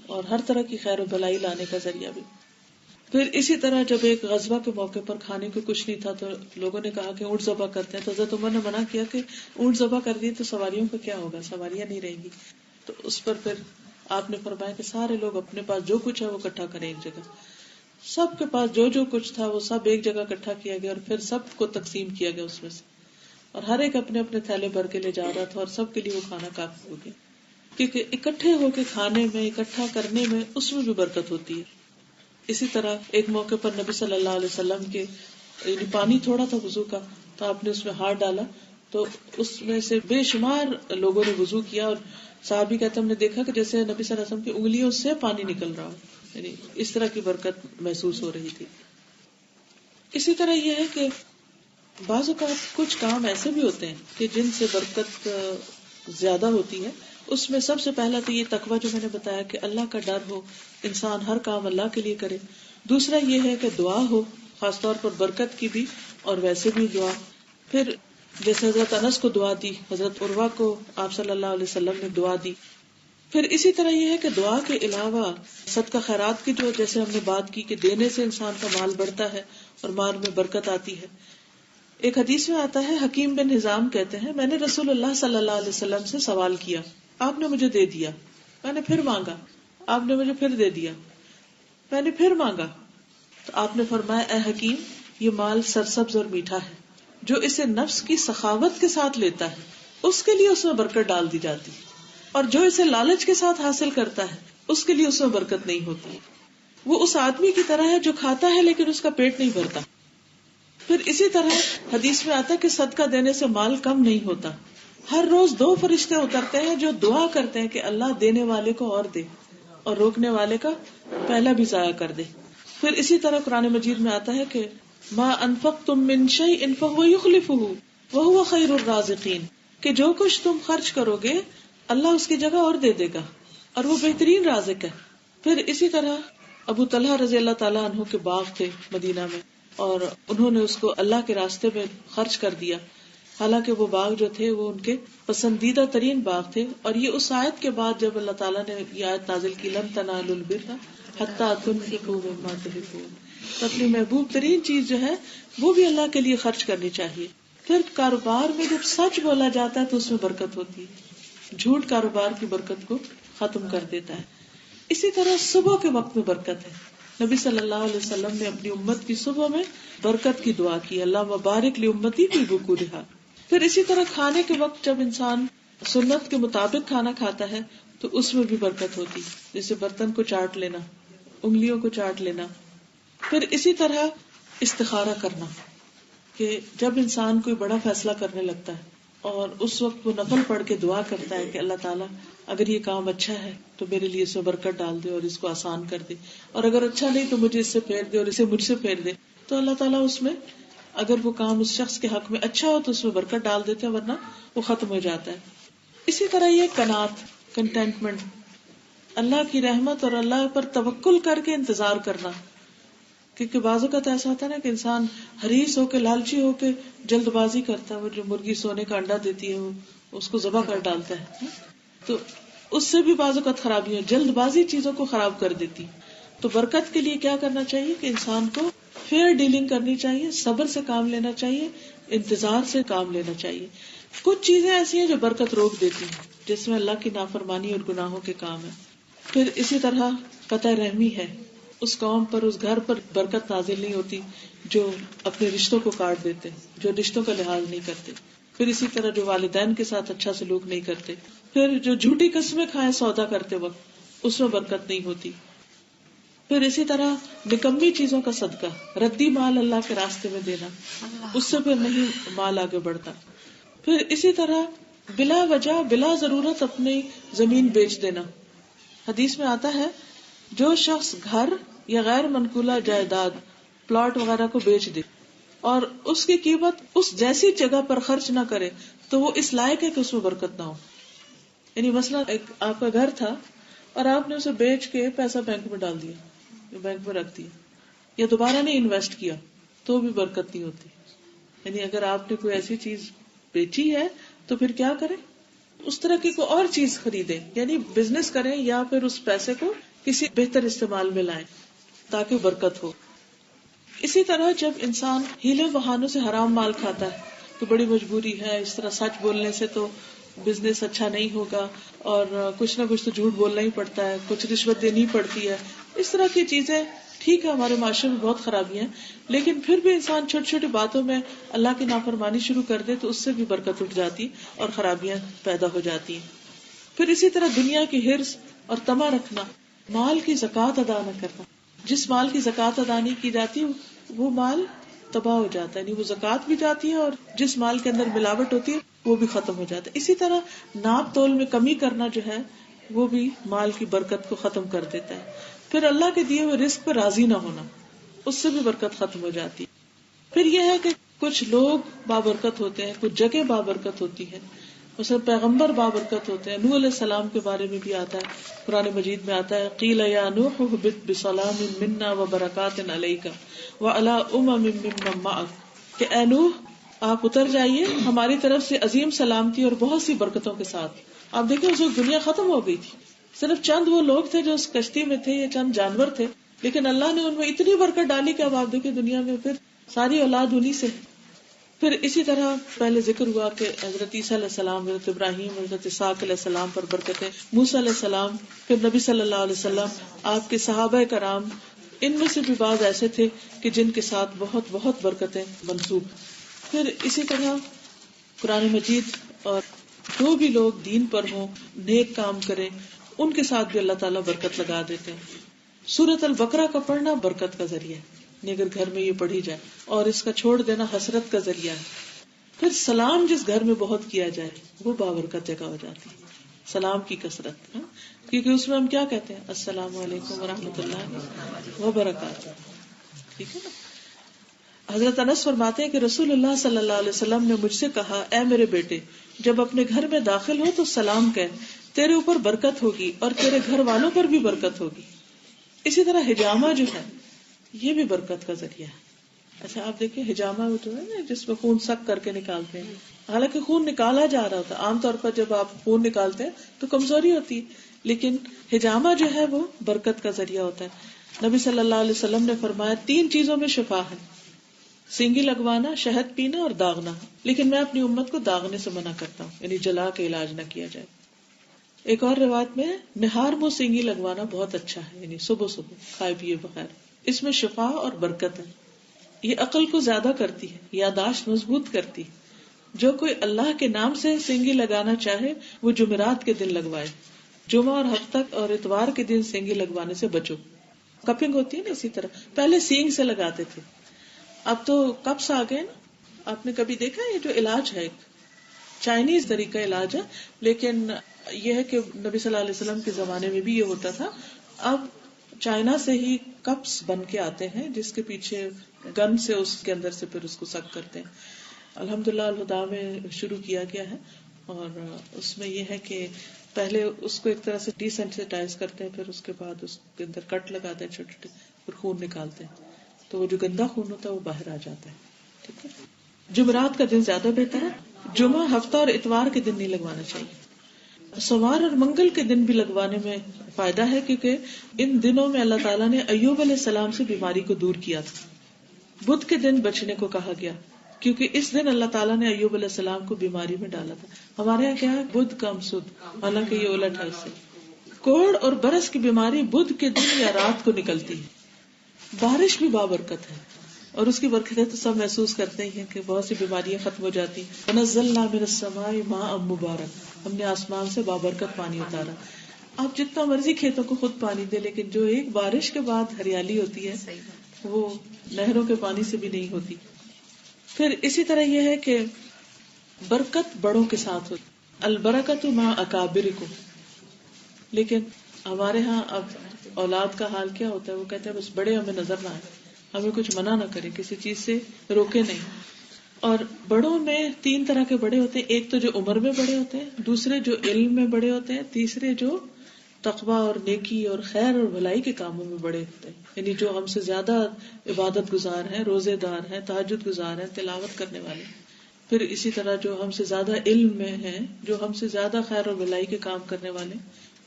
اور ہر طرح کی خیر و بھلائی لانے کا ذریعہ بھی. پھر اسی طرح جب ایک غزوہ کے موقع پر کھانے کو کچھ نہیں تھا تو لوگوں نے کہا کہ اونٹ ذبح کرتے ہیں، تو حضرت عمر نے منع کیا کہ اونٹ ذبح کر دیے تو سواریوں کا کیا ہوگا، سواریاں نہیں رہیں گی. تو اس پر پھر آپ نے فرمایا کہ سارے لوگ اپنے پاس جو کچھ ہے وہ اکٹھا کریں ایک جگہ. سب کے پاس جو کچھ تھا وہ سب ایک جگہ اکٹھا کیا گیا اور پھر سب کو تقسیم کیا گیا اس میں سے، اور ہر ایک اپنے اپنے تھیلے بھر کے لے جا رہا تھا اور سب کے لیے وہ کھانا کافی ہو گیا. کیونکہ اکٹھے ہو کے کھانے میں، اکٹھا کرنے میں، اس میں بھی برکت ہوتی ہے. اسی طرح ایک موقع پر نبی صلی اللہ علیہ وسلم کے یعنی پانی تھوڑا تھا وضو کا، تو آپ نے اس میں ہاتھ ڈالا تو اس میں سے بے شمار لوگوں نے وضو کیا، اور صحابی کہتے ہم نے دیکھا کہ جیسے نبی صلی اللہ علیہ وسلم کی انگلیوں سے پانی نکل رہا ہو، یعنی اس طرح کی برکت محسوس ہو رہی تھی. اسی طرح یہ ہے کہ بعض اوقات کچھ کام ایسے بھی ہوتے ہیں کہ جن سے برکت زیادہ ہوتی ہے. اس میں سب سے پہلا تو یہ تقویٰ جو میں نے بتایا کہ اللہ کا ڈر ہو، انسان ہر کام اللہ کے لیے کرے. دوسرا یہ ہے کہ دعا ہو، خاص طور پر برکت کی بھی اور ویسے بھی دعا. پھر جیسے حضرت انس کو دعا دی، حضرت عروہ کو آپ صلی اللہ علیہ وسلم نے دعا دی. پھر اسی طرح یہ ہے کہ دعا کے علاوہ صدقہ خیرات کی جو جیسے ہم نے بات کی کہ دینے سے انسان کا مال بڑھتا ہے اور مال میں برکت آتی ہے. ایک حدیث میں آتا ہے، حکیم بن حزام کہتے ہیں میں نے رسول اللہ صلی اللہ علیہ وسلم سے سوال کیا، آپ نے مجھے دے دیا، میں نے پھر مانگا، آپ نے مجھے پھر دے دیا، میں نے پھر مانگا، تو آپ نے فرمایا اے حکیم، یہ مال سرسبز اور میٹھا ہے، جو اسے نفس کی سخاوت کے ساتھ لیتا ہے اس کے لیے اس میں برکت ڈال دی جاتی، اور جو اسے لالچ کے ساتھ حاصل کرتا ہے اس کے لیے اس میں برکت نہیں ہوتی، وہ اس آدمی کی طرح ہے جو کھاتا ہے لیکن اس کا پیٹ نہیں بھرتا۔ پھر اسی طرح حدیث میں آتا ہے کہ صدقہ دینے سے مال کم نہیں ہوتا، ہر روز 2 فرشتے اترتے ہیں جو دعا کرتے ہیں کہ اللہ دینے والے کو اور دے اور روکنے والے کا پہلا بھی ضائع کر دے۔ پھر اسی طرح قرآن مجید میں آتا ہے کہ ما انفقتم من شیء فهو یخلفہ وہو خیر الرازقین، کہ جو کچھ تم خرچ کرو گے اللہ اس کی جگہ اور دے دے گا اور وہ بہترین رازق ہے۔ پھر اسی طرح ابو طلحہ رضی اللہ تعالیٰ عنہ کے باغ تھے مدینہ میں، اور انہوں نے اس کو اللہ کے راستے میں خرچ کر دیا، حالانکہ وہ باغ جو تھے وہ ان کے پسندیدہ ترین باغ تھے۔ اور یہ اس آیت کے بعد جب اللہ تعالیٰ نے یہ آیت نازل کی لن تنالوا البر حتی تنفقوا مما تحبون، تو اپنی محبوب ترین چیز جو ہے وہ بھی اللہ کے لیے خرچ کرنی چاہیے۔ پھر کاروبار میں جب سچ بولا جاتا ہے تو اس میں برکت ہوتی ہے، جھوٹ کاروبار کی برکت کو ختم کر دیتا ہے۔ اسی طرح صبح کے وقت میں برکت ہے، نبی صلی اللہ علیہ وسلم نے اپنی امت کی صبح میں برکت کی دعا کی، اللہ مبارک لی امتی فی بکورہا۔ پھر اسی طرح کھانے کے وقت جب انسان سنت کے مطابق کھانا کھاتا ہے تو اس میں بھی برکت ہوتی، جیسے برتن کو چاٹ لینا، انگلیوں کو چاٹ لینا۔ پھر اسی طرح استخارہ کرنا، کہ جب انسان کوئی بڑا فیصلہ کرنے لگتا ہے اور اس وقت وہ نفل پڑھ کے دعا کرتا ہے کہ اللہ تعالیٰ اگر یہ کام اچھا ہے تو میرے لیے اس میں برکت ڈال دے اور اس کو آسان کر دے، اور اگر اچھا نہیں تو مجھے اس سے پھیر دے اور اسے مجھ سے پھیر دے، تو اللہ تعالیٰ اس میں اگر وہ کام اس شخص کے حق میں اچھا ہو تو اس میں برکت ڈال دیتے ہیں، ورنہ وہ ختم ہو جاتا ہے۔ اسی طرح یہ قناعت، کنٹینٹمنٹ، اللہ کی رحمت اور اللہ پر توکل کر کے انتظار کرنا، کیونکہ بعض اوقات ایسا ہوتا ہے نا کہ انسان حریص ہو کے، لالچی ہو کے جلد بازی کرتا ہے، وہ جو مرغی سونے کا انڈا دیتی ہے وہ اس کو ذبح کر ڈالتا ہے، تو اس سے بھی بعض اوقات خرابیاں، جلد بازی چیزوں کو خراب کر دیتی۔ تو برکت کے لیے کیا کرنا چاہیے کہ انسان کو فیئر ڈیلنگ کرنی چاہیے، صبر سے کام لینا چاہیے، انتظار سے کام لینا چاہیے۔ کچھ چیزیں ایسی ہیں جو برکت روک دیتی ہیں، جس میں اللہ کی نافرمانی اور گناہوں کے کام ہے۔ پھر اسی طرح قطع رحمی ہے، اس قوم پر، اس گھر پر برکت نازل نہیں ہوتی جو اپنے رشتوں کو کاٹ دیتے، جو رشتوں کا لحاظ نہیں کرتے۔ پھر اسی طرح جو والدین کے ساتھ اچھا سلوک نہیں کرتے، پھر جو جھوٹی قسمیں کھائیں سودا کرتے وقت، اس میں برکت نہیں ہوتی۔ پھر اسی طرح نکمی چیزوں کا صدقہ، ردی مال اللہ کے راستے میں دینا، اس سے پھر نہیں مال آگے بڑھتا۔ پھر اسی طرح بلا وجہ، بلا ضرورت اپنی زمین بیچ دینا۔ حدیث میں آتا ہے جو شخص گھر یا غیر منقولہ جائیداد، پلاٹ وغیرہ کو بیچ دے اور اس کی قیمت اس جیسی جگہ پر خرچ نہ کرے تو وہ اس لائق ہے کہ اس میں برکت نہ ہو۔ یعنی مثلا ایک آپ کا گھر تھا اور آپ نے اسے بیچ کے پیسہ بینک میں ڈال دیا، بینک میں رکھ دیا، یا دوبارہ نہیں انویسٹ کیا تو بھی برکت نہیں ہوتی۔ یعنی اگر آپ نے کوئی ایسی چیز بیچی ہے تو پھر کیا کریں، اس طرح کی کوئی اور چیز خریدیں، یعنی بزنس کریں یا پھر اس پیسے کو کسی بہتر استعمال میں لائیں تاکہ برکت ہو۔ اسی طرح جب انسان ہیلے بہانوں سے حرام مال کھاتا ہے تو بڑی مجبوری ہے، اس طرح سچ بولنے سے تو بزنس اچھا نہیں ہوگا اور کچھ نہ کچھ تو جھوٹ بولنا ہی پڑتا ہے، کچھ رشوت دینی پڑتی ہے، اس طرح کی چیزیں ٹھیک ہے ہمارے معاشرے میں بہت خرابیاں ہیں، لیکن پھر بھی انسان چھوٹی چھوٹی باتوں میں اللہ کی نافرمانی شروع کر دے تو اس سے بھی برکت اٹھ جاتی اور خرابیاں پیدا ہو جاتی ہیں۔ پھر اسی طرح دنیا کی حرص اور طمع رکھنا، مال کی زکوٰۃ ادا نہ کرنا، جس مال کی زکوٰۃ ادا نہیں کی جاتی وہ مال تباہ ہو جاتا ہے، یعنی وہ زکوٰۃ بھی جاتی ہے اور جس مال کے اندر ملاوٹ ہوتی ہے وہ بھی ختم ہو جاتا ہے۔ اسی طرح ناپ تول میں کمی کرنا جو ہے وہ بھی مال کی برکت کو ختم کر دیتا ہے۔ پھر اللہ کے دیے ہوئے رزق پر راضی نہ ہونا، اس سے بھی برکت ختم ہو جاتی ہے۔ پھر یہ ہے کہ کچھ لوگ بابرکت ہوتے ہیں، کچھ جگہ بابرکت ہوتی ہے، مثلا پیغمبر بابرکت ہوتے ہیں۔ نوح علیہ السلام کے بارے میں بھی آتا ہے، قرآن مجید میں آتا ہے قیل یا نوح اہبط بسلام منا وبرکات علیک وعلی امم ممن معک، کہ اے نوح آپ اتر جائیے ہماری طرف سے عظیم سلامتی اور بہت سی برکتوں کے ساتھ۔ آپ دیکھیں اس وقت دنیا ختم ہو گئی تھی، صرف چند وہ لوگ تھے جو اس کشتی میں تھے یا چند جانور تھے، لیکن اللہ نے ان میں اتنی برکت ڈالی کہ اب آپ دیکھیں دنیا میں پھر ساری اولاد انہی سے۔ پھر اسی طرح پہلے ذکر ہوا کہ حضرت عیسیٰ علیہ السلام، حضرت ابراہیم، حضرت اسحاق علیہ السلام پر برکتیں، موسیٰ علیہ السلام، پھر نبی صلی اللہ علیہ وسلم، آپ کے صحابہ کرام، ان میں سے بھی بعض ایسے تھے کہ جن کے ساتھ بہت بہت برکتیں منسوب. پھر اسی طرح قرآن مجید اور جو بھی لوگ دین پر ہوں، نیک کام کریں، ان کے ساتھ بھی اللہ تعالیٰ برکت لگا دیتے ہیں. سورۃ البقرہ کا پڑھنا برکت کا ذریعہ ہے، اگر گھر میں یہ پڑھی جائے، اور اس کا چھوڑ دینا حسرت کا ذریعہ ہے. پھر سلام جس گھر میں بہت کیا جائے وہ بابرکت جگہ ہو جاتی ہے، سلام کی کثرت، کیونکہ اس میں ہم کیا کہتے ہیں؟ السلام علیکم ورحمۃ اللہ وبرکاتہ. ٹھیک ہے نا. حضرت انس فرماتے ہیں کہ رسول اللہ صلی اللہ علیہ وسلم نے مجھ سے کہا، اے میرے بیٹے، جب اپنے گھر میں داخل ہو تو سلام کہہ، تیرے اوپر برکت ہوگی اور تیرے گھر والوں پر بھی برکت ہوگی. اسی طرح ہجامہ جو ہے یہ بھی برکت کا ذریعہ ہے. اچھا آپ دیکھیں ہجامہ وہ جو ہے نا جس میں خون سک کر کے نکالتے ہیں، حالانکہ خون نکالا جا رہا ہوتا ہے. عام طور پر جب آپ خون نکالتے ہیں تو کمزوری ہوتی ہے، لیکن ہجامہ جو ہے وہ برکت کا ذریعہ ہوتا ہے. نبی صلی اللہ علیہ وسلم نے فرمایا 3 چیزوں میں شفا ہے، سینگی لگوانا، شہد پینا اور داغنا، لیکن میں اپنی امت کو داغنے سے منع کرتا ہوں، یعنی جلا کے علاج نہ کیا جائے. ایک اور روایت میں نہار منہ سینگی لگوانا بہت اچھا ہے، یعنی صبح صبح کھائے پیے بغیر. اس میں شفا اور برکت ہے. یہ عقل کو زیادہ کرتی ہے، یاداشت مضبوط کرتی. جو کوئی اللہ کے نام سے سینگی لگانا چاہے وہ جمعرات کے دن لگوائے. جمعہ اور ہفتہ اور اتوار کے دن سینگی لگوانے سے بچو. کپنگ ہوتی ہے نا، اسی طرح پہلے سینگ سے لگاتے تھے، اب تو کپس آ گئے نا. آپ نے کبھی دیکھا یہ جو علاج ہے ایک چائنیز طریقہ علاج ہے، لیکن یہ ہے کہ نبی صلی اللہ علیہ وسلم کے زمانے میں بھی یہ ہوتا تھا. اب چائنا سے ہی کپس بن کے آتے ہیں جس کے پیچھے گن سے اس کے اندر سے پھر اس کو سک کرتے ہیں. الحمدللہ الہدا میں شروع کیا گیا ہے، اور اس میں یہ ہے کہ پہلے اس کو ایک طرح سے ڈی سینسیٹائز کرتے ہیں، پھر اس کے بعد اس کے اندر کٹ لگاتے ہیں چھوٹے چھوٹے، پھر خون نکالتے ہیں، تو وہ جو گندا خون ہوتا ہے وہ باہر آ جاتا ہے. ٹھیک ہے. جمعرات کا دن زیادہ بہتر ہے، جمعہ ہفتہ اور اتوار کے دن نہیں لگوانا چاہیے. سوار اور منگل کے دن بھی لگوانے میں فائدہ ہے، کیونکہ ان دنوں میں اللہ تعالیٰ نے ایوب علیہ السلام سے بیماری کو دور کیا تھا. بدھ کے دن بچنے کو کہا گیا کیونکہ اس دن اللہ تعالیٰ نے ایوب علیہ السلام کو بیماری میں ڈالا تھا. ہمارے یہاں کیا ہے؟ بدھ کم سد، حالانکہ یہ الٹ ہے. اس سے کوڑ اور برس کی بیماری بدھ کے دن یا رات کو نکلتی ہے. بارش بھی بابرکت ہے، اور اس کی برکتیں تو سب محسوس کرتے ہی ہیں کہ بہت سی بیماریاں ختم ہو جاتی. وَنَزَّلْنَا مِنَ السَّمَاءِ مَاءً مُبَارَكًا، ہم نے آسمان سے بابرکت پانی اتارا. آپ جتنا مرضی کھیتوں کو خود پانی دے، لیکن جو ایک بارش کے بعد ہریالی ہوتی ہے وہ نہروں کے پانی سے بھی نہیں ہوتی. پھر اسی طرح یہ ہے کہ برکت بڑوں کے ساتھ ہوتی، البرکت مع اکابرکم. لیکن ہمارے ہاں اب اولاد کا حال کیا ہوتا ہے؟ وہ کہتے ہیں بس بڑے ہمیں نظر نہ آئے، ہمیں کچھ منع نہ کرے، کسی چیز سے روکے نہیں. اور بڑوں میں 3 طرح کے بڑے ہوتے ہیں. ایک تو جو عمر میں بڑے ہوتے ہیں، دوسرے جو علم میں بڑے ہوتے ہیں، تیسرے جو تقوی اور نیکی اور خیر اور بھلائی کے کاموں میں بڑے ہوتے ہیں. یعنی جو ہم سے زیادہ عبادت گزار ہیں، روزے دار ہیں، تہجد گزار ہیں، تلاوت کرنے والے. پھر اسی طرح جو ہم سے زیادہ علم میں ہیں، جو ہم سے زیادہ خیر اور بھلائی کے کام کرنے والے.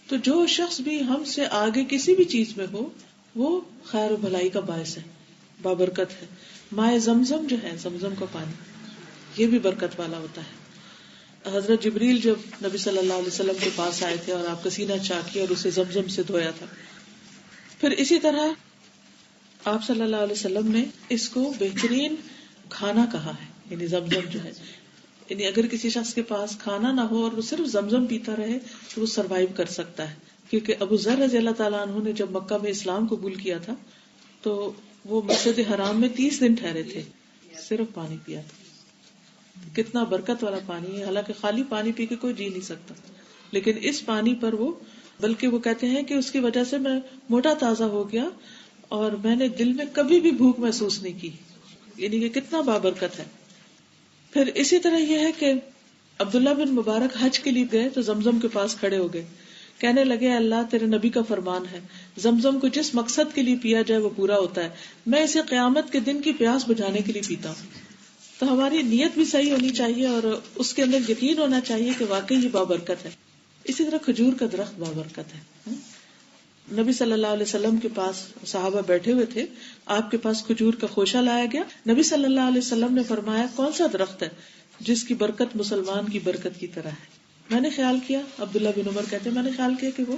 تو جو شخص بھی ہم سے آگے کسی بھی چیز میں ہو وہ خیر و بھلائی کا باعث ہے، بابرکت ہے. مائے زمزم جو ہے، زمزم کا پانی، یہ بھی برکت والا ہوتا ہے. حضرت جبریل جب نبی صلی اللہ علیہ وسلم کے پاس آئے تھے اور آپ کا سینہ چاکی اور اسے زمزم سے دھویا تھا. پھر اسی طرح آپ صلی اللہ علیہ وسلم نے اس کو بہترین کھانا کہا ہے، یعنی زمزم جو ہے. یعنی اگر کسی شخص کے پاس کھانا نہ ہو اور وہ صرف زمزم پیتا رہے تو وہ سروائیو کر سکتا ہے. کیونکہ ابو ذر رضی اللہ تعالیٰ عنہ نے جب مکہ میں اسلام قبول کیا تھا تو وہ مسجد حرام میں 30 دن ٹھہرے تھے، صرف پانی پیا تھا. کتنا برکت والا پانی ہے. حالانکہ خالی پانی پی کے کوئی جی نہیں سکتا، لیکن اس پانی پر وہ، بلکہ وہ کہتے ہیں کہ اس کی وجہ سے میں موٹا تازہ ہو گیا اور میں نے دل میں کبھی بھی بھوک محسوس نہیں کی. یعنی کہ کتنا بابرکت ہے. پھر اسی طرح یہ ہے کہ عبداللہ بن مبارک حج کے لیے گئے تو زمزم کے پاس کھڑے ہو گئے، کہنے لگے اللہ تیرے نبی کا فرمان ہے زمزم کو جس مقصد کے لیے پیا جائے وہ پورا ہوتا ہے، میں اسے قیامت کے دن کی پیاس بجھانے کے لیے پیتا ہوں. تو ہماری نیت بھی صحیح ہونی چاہیے اور اس کے اندر یقین ہونا چاہیے کہ واقعی یہ بابرکت ہے. اسی طرح کھجور کا درخت بابرکت ہے. نبی صلی اللہ علیہ وسلم کے پاس صحابہ بیٹھے ہوئے تھے، آپ کے پاس کھجور کا خوشہ لایا گیا. نبی صلی اللہ علیہ وسلم نے فرمایا کون سا درخت ہے جس کی برکت مسلمان کی برکت کی طرح ہے؟ میں نے خیال کیا، عبداللہ بن عمر کہتے ہیں میں نے خیال کیا کہ وہ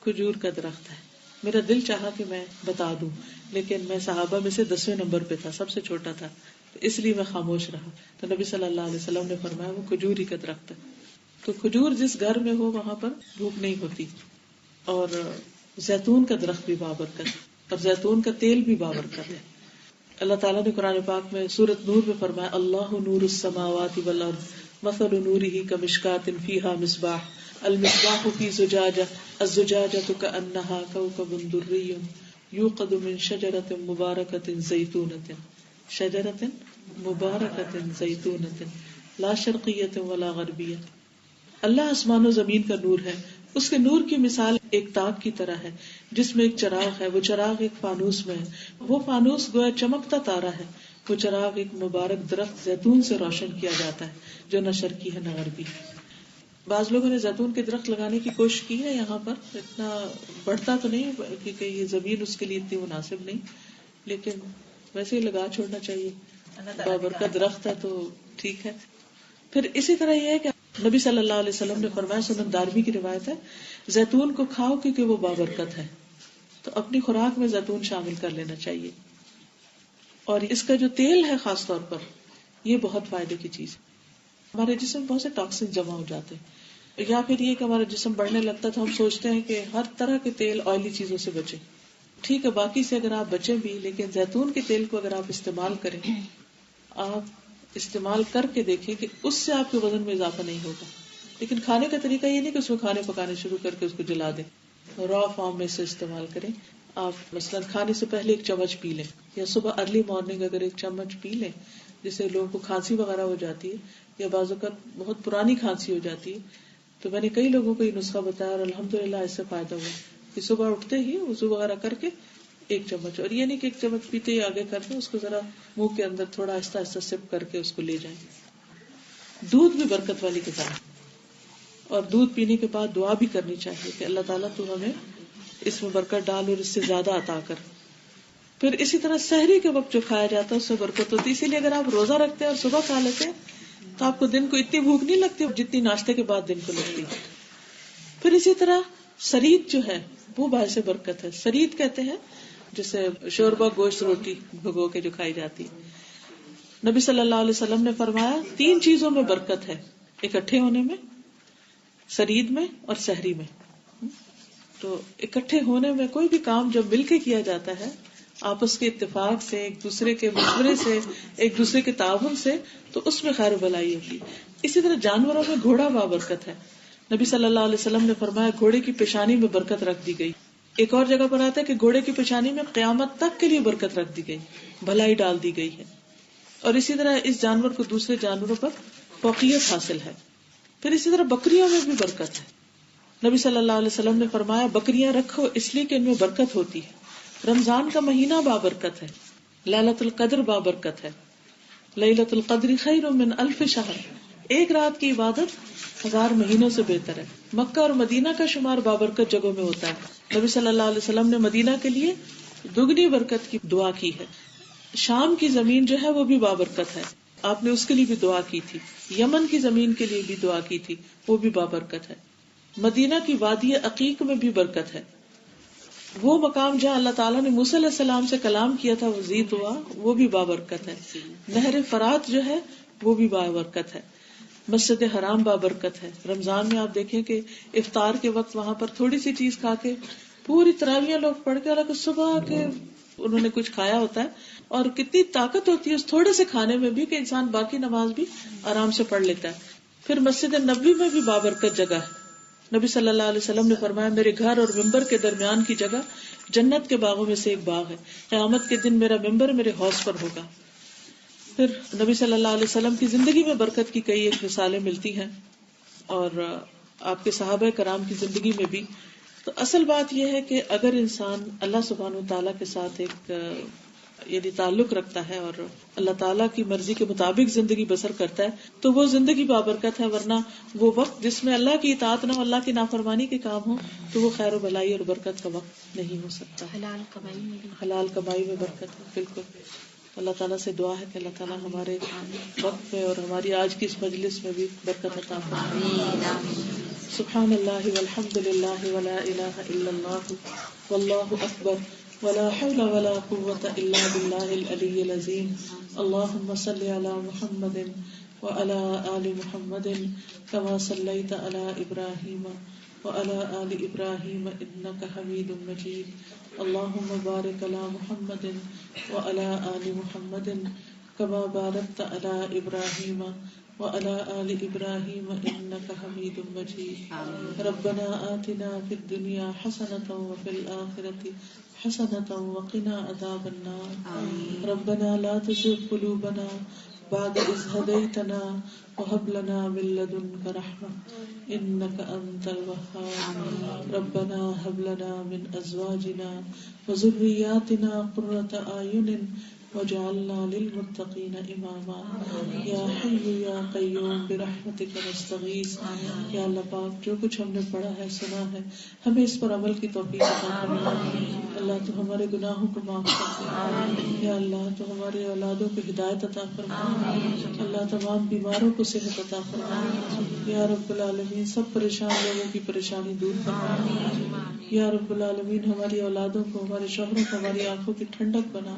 کھجور کا درخت ہے. میرا دل چاہا کہ میں بتا دوں، لیکن میں صحابہ میں سے 10ویں نمبر پہ تھا، سب سے چھوٹا تھا، اس لیے میں خاموش رہا. تو نبی صلی اللہ علیہ وسلم نے فرمایا وہ کھجور ہی کا درخت ہے. تو کھجور جس گھر میں ہو وہاں پر بھوک نہیں ہوتی. اور زیتون کا درخت بھی بابرکت ہے، اور زیتون کا تیل بھی بابرکت ہے. اللہ تعالیٰ نے قرآن پاک میں سورۃ نور میں فرمایا اللہ نور السماوات والارض مثل نورہ کمشکاۃ فیہا مصباح المصباح فی زجاجہ الزجاجۃ کأنہا کوکب دری یوقد من شجرۃ مبارکۃ زیتونۃ شجرۃ مبارکۃ زیتونۃ لا شرقیۃ ولا غربیہ. اللہ آسمان و زمین کا نور ہے، اس کے نور کی مثال ایک تاک کی طرح ہے جس میں ایک چراغ ہے، وہ چراغ ایک فانوس میں ہے، وہ فانوس گویا چمکتا تارا ہے، وہ چراغ ایک مبارک درخت زیتون سے روشن کیا جاتا ہے جو نہ شرقی ہے نہ غربی. بعض لوگوں نے زیتون کے درخت لگانے کی کوشش کی ہے، یہاں پر اتنا بڑھتا تو نہیں کیونکہ یہ زمین اس کے لیے اتنی مناسب نہیں، لیکن ویسے ہی لگا چھوڑنا چاہیے، بابرکت درخت ہے تو ٹھیک ہے. پھر اسی طرح یہ ہے کہ نبی صلی اللہ علیہ وسلم نے فرمایا، سنن دارمی کی روایت ہے، زیتون کو کھاؤ کیونکہ وہ بابرکت ہے. تو اپنی خوراک میں زیتون شامل کر لینا چاہیے. اور اس کا جو تیل ہے خاص طور پر یہ بہت فائدے کی چیز ہے. ہمارے جسم میں بہت سے ٹاکسن جمع ہو جاتے ہیں، یا پھر یہ کہ ہمارا جسم بڑھنے لگتا ہے تو ہم سوچتے ہیں کہ ہر طرح کے تیل آئلی چیزوں سے بچیں. ٹھیک ہے، باقی سے اگر آپ بچیں بھی، لیکن زیتون کے تیل کو اگر آپ استعمال کریں، آپ استعمال کر کے دیکھیں کہ اس سے آپ کے وزن میں اضافہ نہیں ہوگا. لیکن کھانے کا طریقہ یہ نہیں کہ اس میں کھانے پکانے شروع کر کے اس کو جلا دیں، را فارم میں سے استعمال کریں. آپ مثلاً کھانے سے پہلے 1 چمچ پی لیں، یا صبح ارلی مارننگ اگر 1 چمچ پی لیں، جسے لوگوں کو کھانسی وغیرہ ہو جاتی ہے یا بعض اوقات بہت پرانی کھانسی ہو جاتی ہے. تو میں نے کئی لوگوں کو یہ نسخہ بتایا اور الحمدللہ اس سے فائدہ ہوا کہ صبح اٹھتے ہی وضو وغیرہ کر کے 1 چمچ، اور یہ نہیں کہ 1 چمچ پیتے ہی آگے کر دیں، اس کو ذرا منہ کے اندر تھوڑا آہستہ آہستہ سپ کر کے اس کو لے جائیں. دودھ بھی برکت والی غذا ہے، اور دودھ پینے کے بعد دعا بھی کرنی چاہیے کہ اللہ تعالیٰ تو ہمیں اس میں برکت ڈال اور اس سے زیادہ عطا کر. پھر اسی طرح سحری کے وقت جو کھایا جاتا ہے اس سے برکت ہوتی ہے. اسی لیے اگر آپ روزہ رکھتے ہیں اور صبح کھا لیتے ہیں تو آپ کو دن کو اتنی بھوک نہیں لگتی جتنی ناشتے کے بعد دن کو لگتی ہے. پھر اسی طرح سرید جو ہے وہ باعث برکت ہے. سرید کہتے ہیں جسے شوربہ گوشت روٹی بھگو کے جو کھائی جاتی ہے. نبی صلی اللہ علیہ وسلم نے فرمایا 3 چیزوں میں برکت ہے، اکٹھے ہونے میں، سرید میں اور سحری میں. تو اکٹھے ہونے میں کوئی بھی کام جب مل کے کیا جاتا ہے آپس کے اتفاق سے، ایک دوسرے کے مشورے سے، ایک دوسرے کے تعاون سے، تو اس میں خیر و بھلائی ہوتی. اسی طرح جانوروں میں گھوڑا بابرکت ہے. نبی صلی اللہ علیہ وسلم نے فرمایا گھوڑے کی پیشانی میں برکت رکھ دی گئی. ایک اور جگہ پر آتا ہے کہ گھوڑے کی پیشانی میں قیامت تک کے لیے برکت رکھ دی گئی، بھلائی ڈال دی گئی ہے. اور اسی طرح اس جانور کو دوسرے جانوروں پر فوقیت حاصل ہے. پھر اسی طرح بکریوں میں بھی برکت ہے. نبی صلی اللہ علیہ وسلم نے فرمایا بکریاں رکھو اس لیے کہ ان میں برکت ہوتی ہے. رمضان کا مہینہ بابرکت ہے، لیلۃ القدر بابرکت ہے. لیلۃ القدر خیر من 1000 شہر، 1 رات کی عبادت 1000 مہینوں سے بہتر ہے. مکہ اور مدینہ کا شمار بابرکت جگہوں میں ہوتا ہے. نبی صلی اللہ علیہ وسلم نے مدینہ کے لیے دگنی برکت کی دعا کی ہے. شام کی زمین جو ہے وہ بھی بابرکت ہے، آپ نے اس کے لیے بھی دعا کی تھی. یمن کی زمین کے لیے بھی دعا کی تھی، وہ بھی بابرکت ہے. مدینہ کی وادی عقیق میں بھی برکت ہے. وہ مقام جہاں اللہ تعالیٰ نے موسیٰ علیہ السلام سے کلام کیا تھا، وہ زید ہوا، وہ بھی بابرکت ہے. نہر فرات جو ہے وہ بھی بابرکت ہے. مسجد حرام بابرکت ہے. رمضان میں آپ دیکھیں کہ افطار کے وقت وہاں پر تھوڑی سی چیز کھا کے پوری تراویح لوگ پڑھ کے، حالانکہ صبح کے انہوں نے کچھ کھایا ہوتا ہے، اور کتنی طاقت ہوتی ہے اس تھوڑے سے کھانے میں بھی کہ انسان باقی نماز بھی آرام سے پڑھ لیتا ہے. پھر مسجد نبوی میں بھی بابرکت جگہ ہے. نبی صلی اللہ علیہ وسلم نے فرمایا میرے گھر اور ممبر کے درمیان کی جگہ جنت کے باغوں میں سے ایک باغ ہے، قیامت کے دن میرا ممبر میرے حوض پر ہوگا. پھر نبی صلی اللہ علیہ وسلم کی زندگی میں برکت کی کئی ایک مثالیں ملتی ہیں، اور آپ کے صحابہ کرام کی زندگی میں بھی. تو اصل بات یہ ہے کہ اگر انسان اللہ سبحانہ و تعالیٰ کے ساتھ ایک یعنی تعلق رکھتا ہے اور اللہ تعالیٰ کی مرضی کے مطابق زندگی بسر کرتا ہے تو وہ زندگی بابرکت ہے. ورنہ وہ وقت جس میں اللہ کی اطاعت نہ ہو، اللہ کی نافرمانی کے کام ہو، تو وہ خیر و بھلائی اور برکت کا وقت نہیں ہو سکتا. حلال کمائی میں برکت ہے. بالکل اللہ تعالیٰ سے دعا ہے کہ اللہ تعالیٰ ہمارے وقت میں اور ہماری آج کی اس مجلس میں بھی برکت عطا فرمائے. سبحان اللہ والحمد للہ ولا الہ الا اللہ واللہ اکبر ولا حول ولا قوة الا باللہ العلی العظیم. اللہم صل علی محمد وعلى آل محمد كما صلیت علی ابراہیم وعلى آل ابراہیم انک حمید مجید. اللہم بارک علی محمد وعلى آل محمد كما بارکت علی ابراہیم وعلى آل ابراہیم انک حمید مجید. ربنا آتنا فی الدنیا حسنة وفی الآخرة حسنة وقنا عذاب النار. ربنا لا تزغ قلوبنا بعد إذ هديتنا وهب لنا من لدنك رحمة إنك أنت الوهاب. ربنا هب لنا من أزواجنا وذرياتنا قرة أعين وجعلنا للمتقين إماما. یا حی یا قیوم برحمتک نستغیث. یا اللہ پاک جو کچھ ہم نے پڑھا ہے سنا ہے ہمیں اس پر عمل کی توفیق عطا فرما. اللہ تو ہمارے گناہوں کو معاف کر. یا اللہ تو ہمارے اولادوں کو ہدایت عطا فرما. اللہ تمام بیماروں کو صحت عطا فرما. یا رب العالمین سب پریشان لوگوں کی پریشانی دور فرما. یا رب العالمین ہماری اولادوں کو، ہمارے شوہروں کو ہماری آنکھوں کی ٹھنڈک بنا.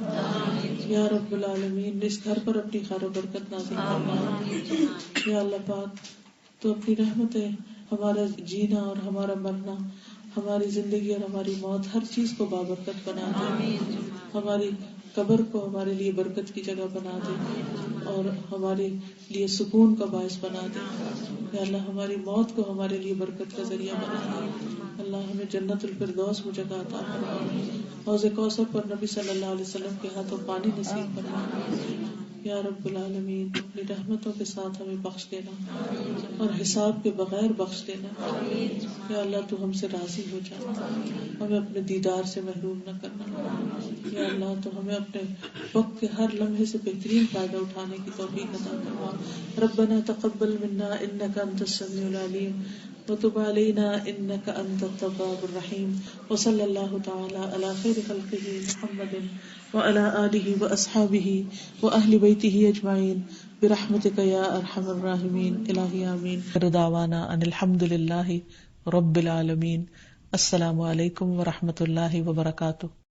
یا رب العالمین اس گھر پر اپنی خیر و برکت نازل فرما. یا اللہ پاک تو اپنی رحمتیں ہمارا جینا اور ہمارا مرنا، ہماری زندگی اور ہماری موت ہر چیز کو بابرکت بنا دے. ہماری قبر کو ہمارے لیے برکت کی جگہ بنا دے اور ہمارے لیے سکون کا باعث بنا دے. یا اللہ ہماری موت کو ہمارے لیے برکت کا ذریعہ بنا دے. اللہ ہمیں جنت الفردوس میں جگہ عطا فرما. حوض کوثر پر نبی صلی اللہ علیہ وسلم کے ہاتھوں پانی نصیب فرما. یا رب العالمین اپنی رحمتوں کے ساتھ ہمیں بخش دینا اور حساب کے بغیر بخش دینا. یا اللہ تو ہم سے راضی ہو جا، ہمیں اپنے دیدار سے محروم نہ کرنا. یا اللہ تو ہمیں اپنے وقت کے ہر لمحے سے بہترین فائدہ اٹھانے کی توفیق عطا فرما. ربنا تقبل منا انک انت السمیع العلیم وتب علینا انک انت التواب الرحیم. وصلی اللہ تعالی علی خیر خلقہ محمد وعلی آلہ واصحابہ واہل بیتہ اجمعین برحمتک یا ارحم الراحمین. الہی آمین. دعوانا ان الحمد للہ رب العالمین. السلام علیکم ورحمۃ اللہ وبرکاتہ.